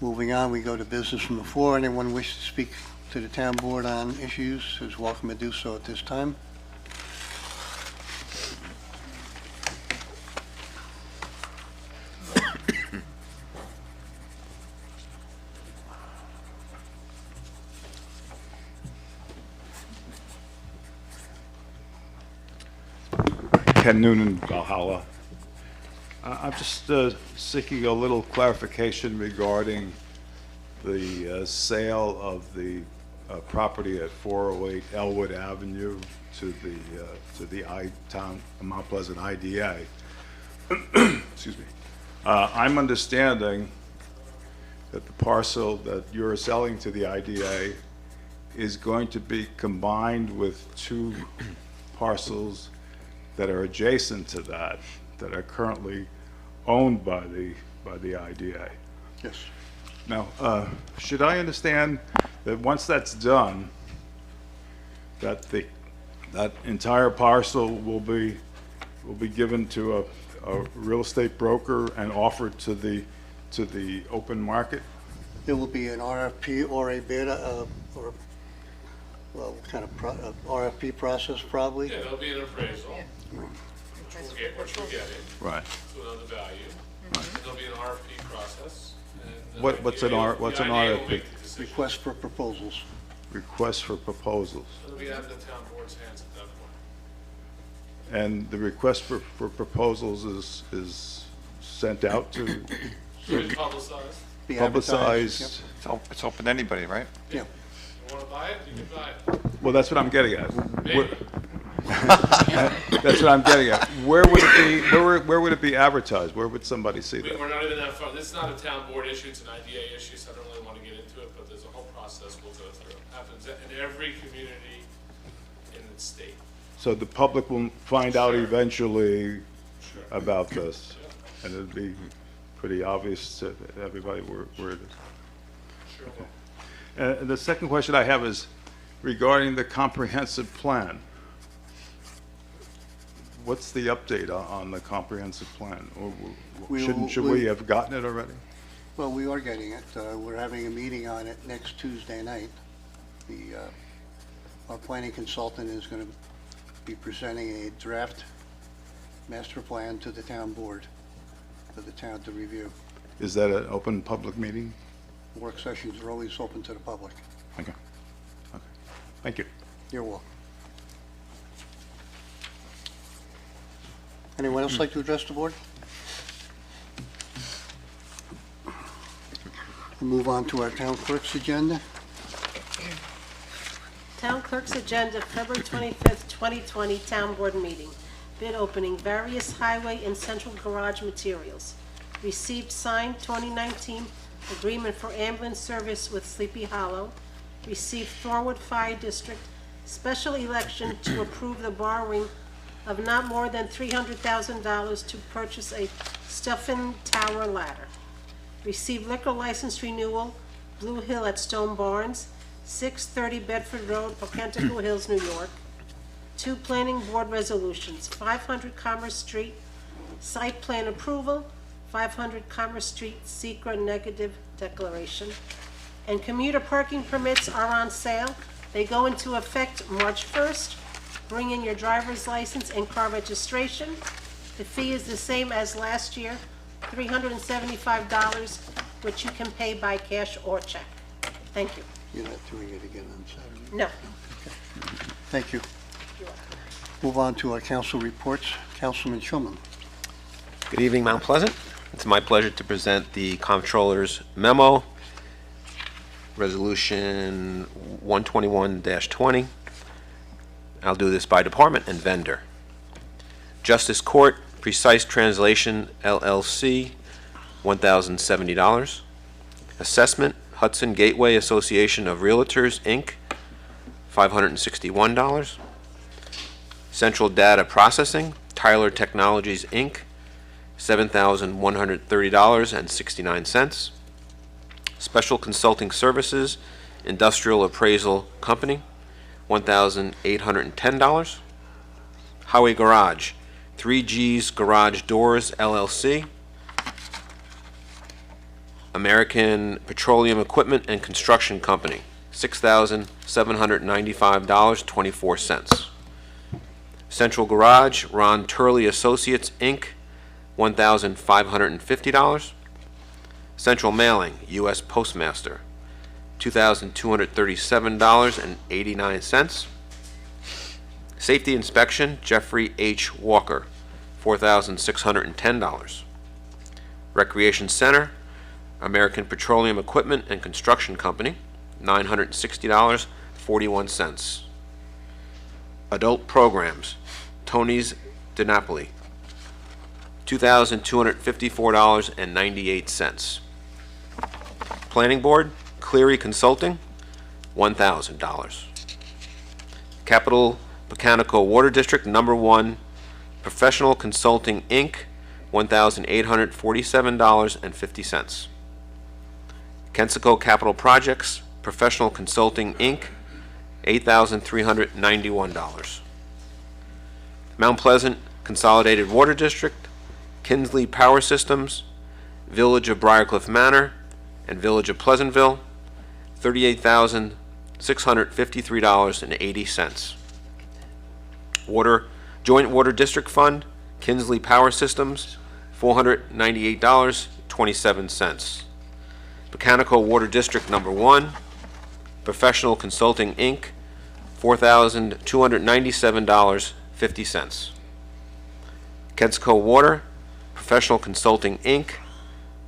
Moving on, we go to business from the floor. Anyone wish to speak to the town board on issues is welcome to do so at this time. Ken Noonan, Valhalla. I'm just seeking a little clarification regarding the sale of the property at 408 Elwood Avenue to the I-Town Mount Pleasant IDA. Excuse me. I'm understanding that the parcel that you're selling to the IDA is going to be combined with two parcels that are adjacent to that are currently owned by the IDA. Yes. Now, should I understand that once that's done, that that entire parcel will be given to a real estate broker and offered to the open market? There will be an RFP or a bid, or, well, kind of RFP process probably. Yeah, there'll be an appraisal, which we're getting. Right. To know the value. Right. There'll be an RFP process. And What's an RFP? the IDA will make the decision. Request for proposals. Request for proposals. It'll be out of the town board's hands at that point. And the request for proposals is sent out to It's publicized. Be publicized. It's open to anybody, right? Yeah. You wanna buy it, you can buy it. Well, that's what I'm getting at. Maybe. That's what I'm getting at. Where would it be? Where would it be advertised? Where would somebody see that? We're not even that far. This is not a town board issue, it's an IDA issue, so I don't really want to get into it, but there's a whole process we'll go through. Happens in every community in the state. So the public will find out eventually about this, and it'd be pretty obvious to everybody where it is. Sure will. The second question I have is regarding the comprehensive plan. What's the update on the comprehensive plan? Or should we have gotten it already? Well, we are getting it. We're having a meeting on it next Tuesday night. Our planning consultant is going to be presenting a draft master plan to the town board for the town to review. Is that an open public meeting? Work sessions are always open to the public. Okay. Thank you. You're welcome. Anyone else like to address the board? We'll move on to our town clerk's agenda. Town Clerk's Agenda, February 25th, 2020, Town Board Meeting. Bid opening, various highway and central garage materials. Received signed 2019 agreement for ambulance service with Sleepy Hollow. Received Thorwood Fire District special election to approve the borrowing of not more than $300,000 to purchase a Stephen Tower ladder. Received liquor license renewal, Blue Hill at Stone Barns, 630 Bedford Road, Pocatello Hills, New York. 2 planning board resolutions, 500 Commerce Street, site plan approval, 500 Commerce Street, secret negative declaration. And commuter parking permits are on sale. They go into effect March 1st. Bring in your driver's license and car registration. The fee is the same as last year, $375, which you can pay by cash or check. Thank you. You're not doing it again on Saturday? No. Thank you. Move on to our council reports. Councilman Shulman. Good evening, Mount Pleasant. It's my pleasure to present the Comptroller's memo, Resolution 121-20. I'll do this by department and vendor. Justice Court, Precise Translation, LLC, $1,070. Assessment, Hudson Gateway Association of Realtors, Inc., $561. Central Data Processing, Tyler Technologies, Inc., $7,130.69. Special Consulting Services, Industrial Appraisal Company, $1,810. Highway Garage, 3G's Garage Doors, LLC. American Petroleum Equipment and Construction Company, $6,795.24. Central Garage, Ron Turley Associates, Inc., $1,550. Central Mailing, U.S. Postmaster, $2,237.89. Safety Inspection, Jeffrey H. Walker, $4,610. Recreation Center, American Petroleum Equipment and Construction Company, $960.41. Adult Programs, Tony's DiNapoli, $2,254.98. Planning Board, Cleary Consulting, $1,000. Capital Mechanical Water District Number 1, Professional Consulting, Inc., $1,847.50. Kensico Capital Projects, Professional Consulting, Inc., $8,391. Mount Pleasant Consolidated Water District, Kinsley Power Systems, Village of Briarcliff Manor, and Village of Pleasantville, $38,653.80. Joint Water District Fund, Kinsley Power Systems, $498.27. Mechanical Water District Number 1, Professional Consulting, Inc., $4,297.50. Kensico Water, Professional Consulting, Inc.,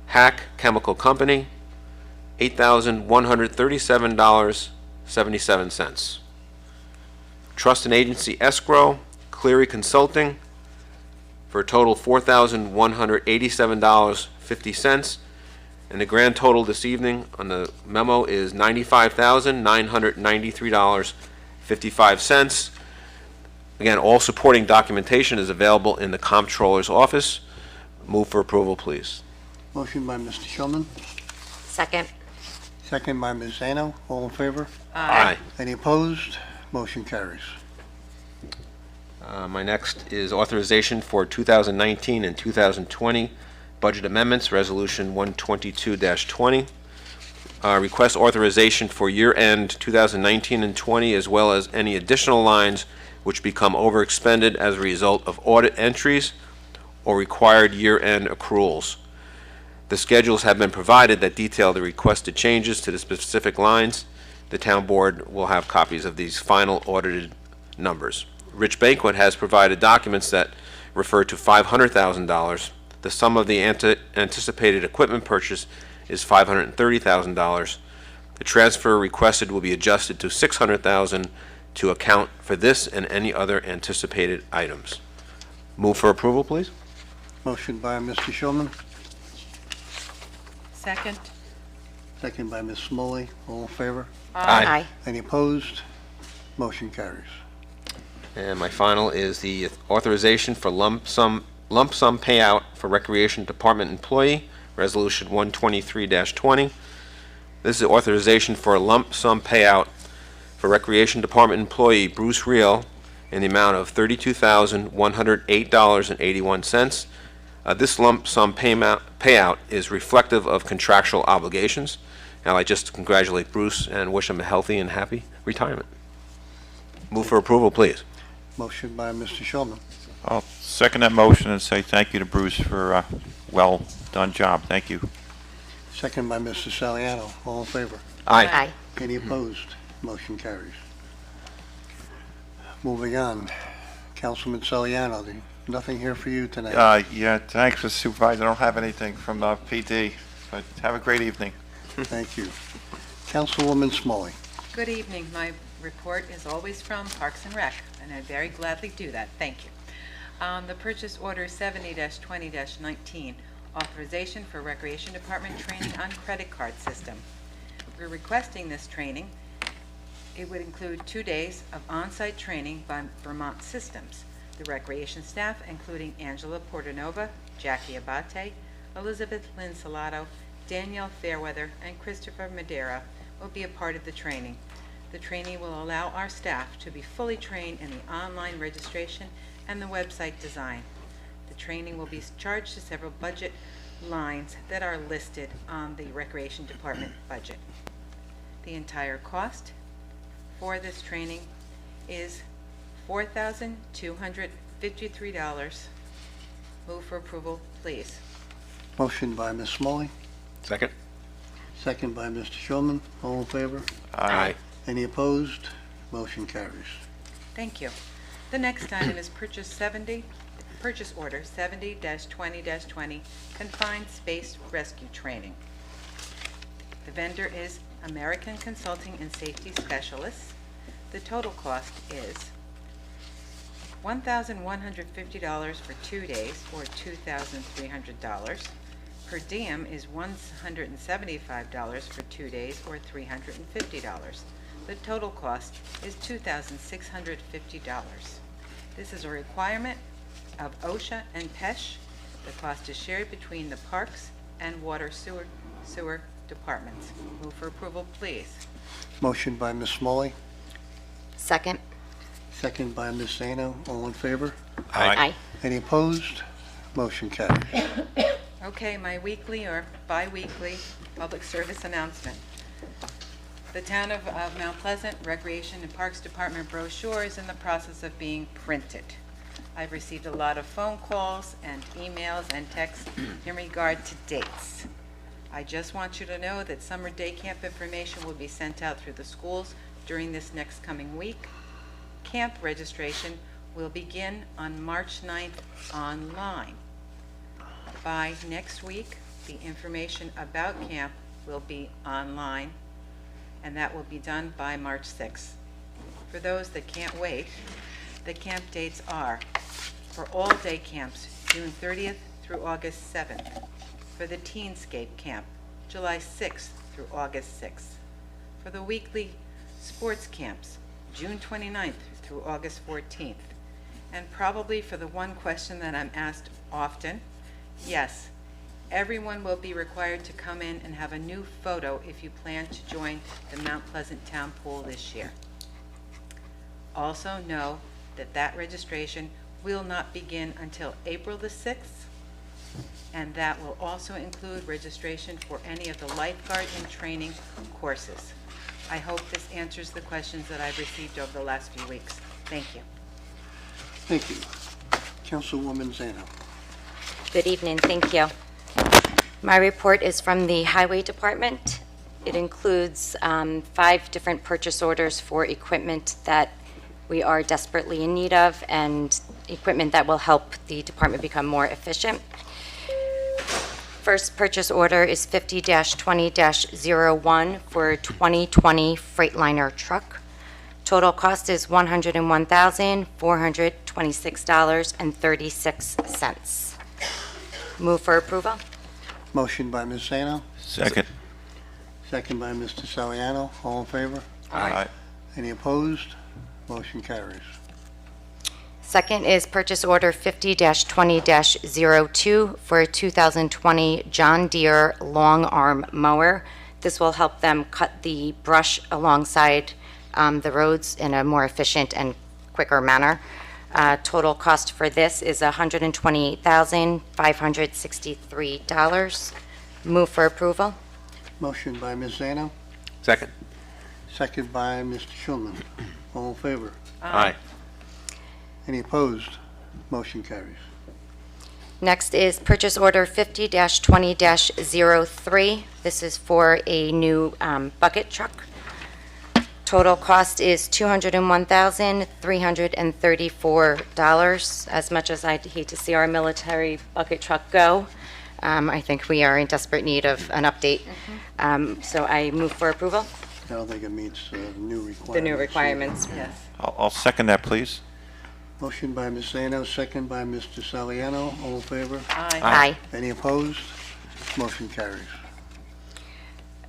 Hack Chemical Company, $8,137.77. Trust and Agency Escrow, Cleary Consulting, for a total $4,187.50. And the grand total this evening on the memo is $95,993.55. Again, all supporting documentation is available in the Comptroller's office. Move for approval, please. Motion by Mr. Shulman, Second. second by Ms. Zano. All in favor? Aye. Any opposed? Motion carries. My next is authorization for 2019 and 2020 budget amendments, Resolution 122-20. Request authorization for year-end 2019 and 20, as well as any additional lines which become overexpended as a result of audit entries or required year-end accruals. The schedules have been provided that detail the requested changes to the specific lines. The town board will have copies of these final audited numbers. Rich Banquet has provided documents that refer to $500,000. The sum of the anticipated equipment purchase is $530,000. The transfer requested will be adjusted to $600,000 to account for this and any other anticipated items. Move for approval, please. Motion by Mr. Shulman, Second. second by Ms. Smoley. All in favor? Aye. Any opposed? Motion carries. And my final is the authorization for lump sum payout for Recreation Department employee, Resolution 123-20. This is authorization for a lump sum payout for Recreation Department employee Bruce Reel in the amount of $32,108.81. This lump sum payout is reflective of contractual obligations. And I just congratulate Bruce and wish him a healthy and happy retirement. Move for approval, please. Motion by Mr. Shulman, I'll second that motion and say thank you to Bruce for a well-done job. Thank you. second by Mr. Saliano. All in favor? Aye. Any opposed? Motion carries. Moving on, Councilman Saliano, the Nothing here for you tonight. Yeah, thanks, Mr. Supervisor. I don't have anything from PD, but have a great evening. Thank you. Councilwoman Smalley. Good evening. My report is always from Parks and Rec, and I very gladly do that. Thank you. The purchase order 70-20-19, authorization for Recreation Department training on credit card system. We're requesting this training. It would include 2 days of on-site training by Vermont Systems. The recreation staff, including Angela Portanova, Jackie Abate, Elizabeth Lynn Salato, Danielle Fairweather, and Christopher Madera, will be a part of the training. The training will allow our staff to be fully trained in the online registration and the website design. The training will be charged to several budget lines that are listed on the Recreation Department budget. The entire cost for this training is $4,253. Move for approval, please. Motion by Ms. Smalley, Second? second by Mr. Shulman. All in favor? Aye. Any opposed? Motion carries. Thank you. The next item is purchase order 70-20-20, confined space rescue training. The vendor is American Consulting and Safety Specialists. The total cost is $1,150 for 2 days, or $2,300. Per diem is $175 for 2 days, or $350. The total cost is $2,650. This is a requirement of OSHA and PESH. The cost is shared between the Parks and Water Sewer departments. Move for approval, please. Motion by Ms. Smalley, Second. second by Ms. Zano. All in favor? Aye. Any opposed? Motion carries. Okay, my weekly or bi-weekly public service announcement. The Town of Mount Pleasant Recreation and Parks Department brochure is in the process of being printed. I've received a lot of phone calls and emails and texts in regard to dates. I just want you to know that summer day camp information will be sent out through the schools during this next coming week. Camp registration will begin on March 9th online. By next week, the information about camp will be online, and that will be done by March 6th. For those that can't wait, the camp dates are for all day camps, June 30th through August 7th. For the Teenscape Camp, July 6th through August 6th. For the weekly sports camps, June 29th through August 14th. And probably for the one question that I'm asked often, yes, everyone will be required to come in and have a new photo if you plan to join the Mount Pleasant Town Pool this year. Also know that that registration will not begin until April the 6th, and that will also include registration for any of the lifeguard and training courses. I hope this answers the questions that I've received over the last few weeks. Thank you. Thank you. Councilwoman Zano. Good evening, thank you. My report is from the Highway Department. It includes 5 different purchase orders for equipment that we are desperately in need of and equipment that will help the department become more efficient. First purchase order is 50-20-01 for a 2020 Freightliner truck. Total cost is $101,426.36. Move for approval. Motion by Ms. Zano, Second. second by Mr. Saliano. All in favor? Aye. Any opposed? Motion carries. Second is purchase order 50-20-02 for a 2020 John Deere long arm mower. This will help them cut the brush alongside the roads in a more efficient and quicker manner. Total cost for this is $128,563. Move for approval. Motion by Ms. Zano, Second? second by Mr. Schulman. All in favor? Aye. Any opposed? Motion carries. Next is purchase order 50-20-03. This is for a new bucket truck. Total cost is $201,334. As much as I'd hate to see our military bucket truck go, I think we are in desperate need of an update. So I move for approval. I don't think it meets the new requirements. The new requirements. Yes. I'll second that, please. Motion by Ms. Zano, second by Mr. Saliano. All in favor? Aye. Any opposed? Motion carries.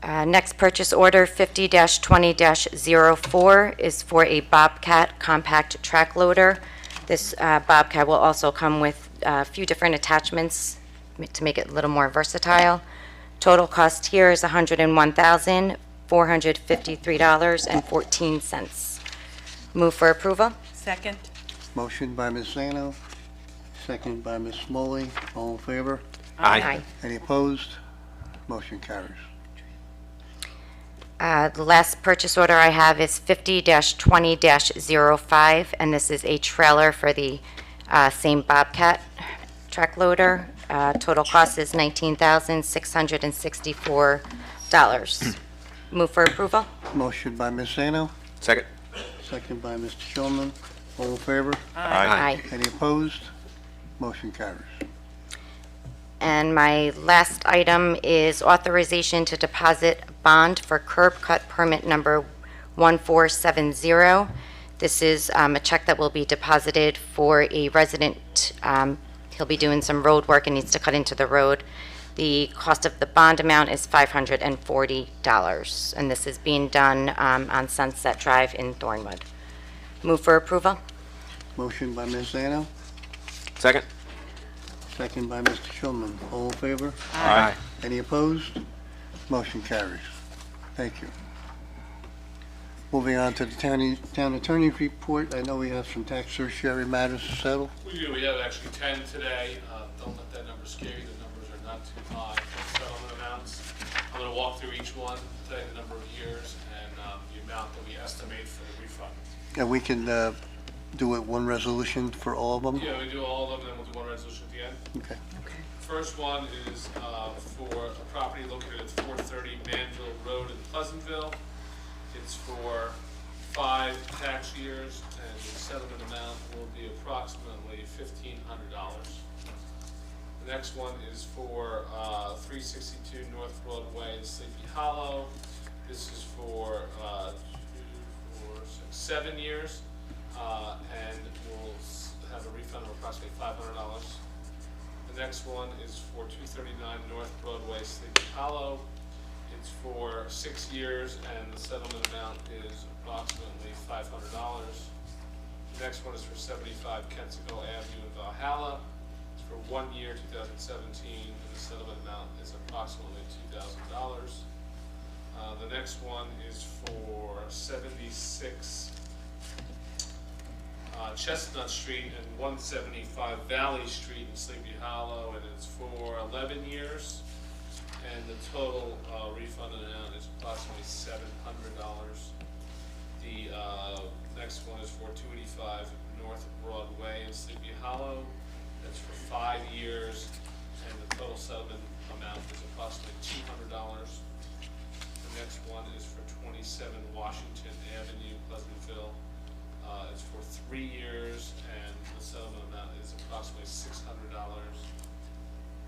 Next purchase order, 50-20-04, is for a Bobcat compact track loader. This Bobcat will also come with a few different attachments to make it a little more versatile. Total cost here is $101,453.14. Move for approval. Second. Motion by Ms. Zano, second by Ms. Smoley. All in favor? Aye. Any opposed? Motion carries. The last purchase order I have is 50-20-05, and this is a trailer for the same Bobcat track loader. Total cost is $19,664. Move for approval. Motion by Ms. Zano, Second. second by Mr. Shulman. All in favor? Aye. Any opposed? Motion carries. And my last item is authorization to deposit bond for curb cut permit number 1470. This is a check that will be deposited for a resident. He'll be doing some road work and needs to cut into the road. The cost of the bond amount is $540, and this is being done on Sunset Drive in Thornwood. Move for approval. Motion by Ms. Zano, Second. second by Mr. Shulman. All in favor? Aye. Any opposed? Motion carries. Thank you. Moving on to the town attorney's report. I know we have some tax certiorari matters to settle. We do, we have actually 10 today. Don't let that number scare you, the numbers are not too high for settlement amounts. I'm going to walk through each one, tell you the number of years and the amount that we estimate for the refund. And we can do it one resolution for all of them? Yeah, we do all of them, then we'll do one resolution at the end. Okay. First one is for a property located at 430 Manville Road in Pleasantville. It's for 5 tax years, and the settlement amount will be approximately $1,500. The next one is for 362 North Broadway in Sleepy Hollow. This is for 7 years, and we'll have a refund of approximately $500. The next one is for 239 North Broadway, Sleepy Hollow. It's for 6 years, and the settlement amount is approximately $500. The next one is for 75 Kensico Avenue in Valhalla. It's for 1 year, 2017, and the settlement amount is approximately $2,000. The next one is for 76 Chestnut Street and 175 Valley Street in Sleepy Hollow, and it's for 11 years. And the total refund amount is approximately $700. The next one is for 285 North Broadway in Sleepy Hollow. That's for 5 years, and the total settlement amount is approximately $200. The next one is for 27 Washington Avenue, Pleasantville. It's for 3 years, and the settlement amount is approximately $600.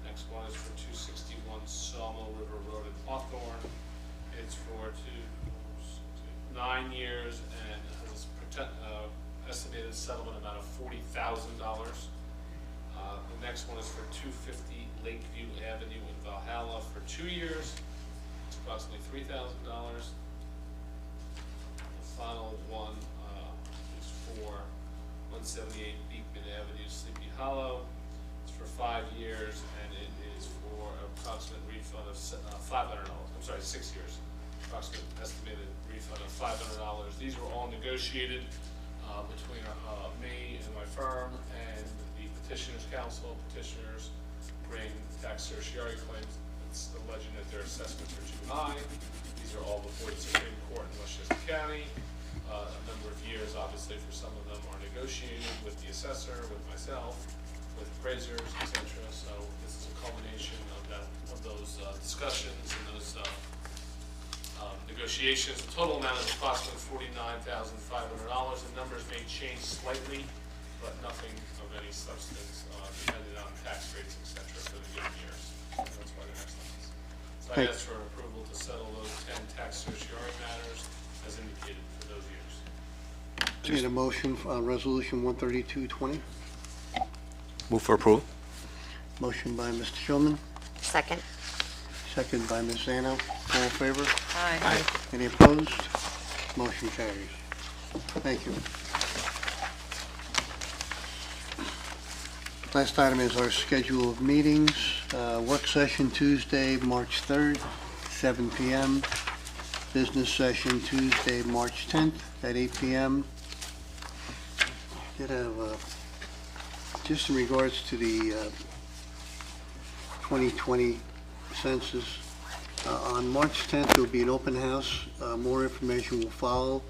Next one is for 261 Sawmill River Road in Hawthorne. It's for 9 years and has an estimated settlement amount of $40,000. The next one is for 250 Lakeview Avenue in Valhalla for 2 years. It's approximately $3,000. The final one is for 178 Beekman Avenue, Sleepy Hollow. It's for 5 years, and it is for an approximate refund of $500. I'm sorry, 6 years. Approximate estimated refund of $500. These were all negotiated between me and my firm and the Petitioners Council. Petitioners bring tax certiorari claims. It's alleging that their assessments are too high. These are all before the Supreme Court in Westchester County. A number of years, obviously, for some of them are negotiated with the assessor, with myself, with appraisers, etc. So this is a culmination of those discussions and those negotiations negotiations. The total amount is approximately $49,500. The numbers may change slightly, but nothing of any substance, depending on tax rates, et cetera, for the given years. That's why they're next lines. So I ask for approval to settle those 10 tax certiorari matters as indicated for those years. Need a motion on Resolution 13220? Move for approval. Motion by Mr. Shulman, Second. second by Ms. Zano. All in favor? Aye. Any opposed? Motion carries. Thank you. Last item is our schedule of meetings. Work session Tuesday, March 3rd, 7 p.m. Business session Tuesday, March 10th at 8 p.m. Did have, just in regards to the 2020 census, on March 10th, there will be an open house. More information will follow.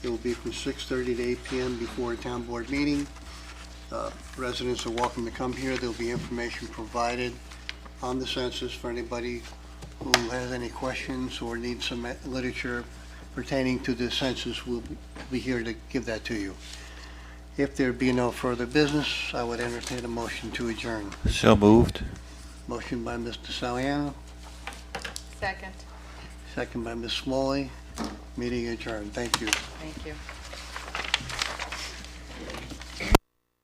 It will be from 6:30 to 8 p.m. before a town board meeting. Residents are welcome to come here. There'll be information provided on the census for anybody who has any questions or needs some literature pertaining to the census. We'll be here to give that to you. If there be no further business, I would entertain a motion to adjourn. So moved. Motion by Mr. Saliano, Second. second by Ms. Smalley. Meeting adjourned. Thank you. Thank you.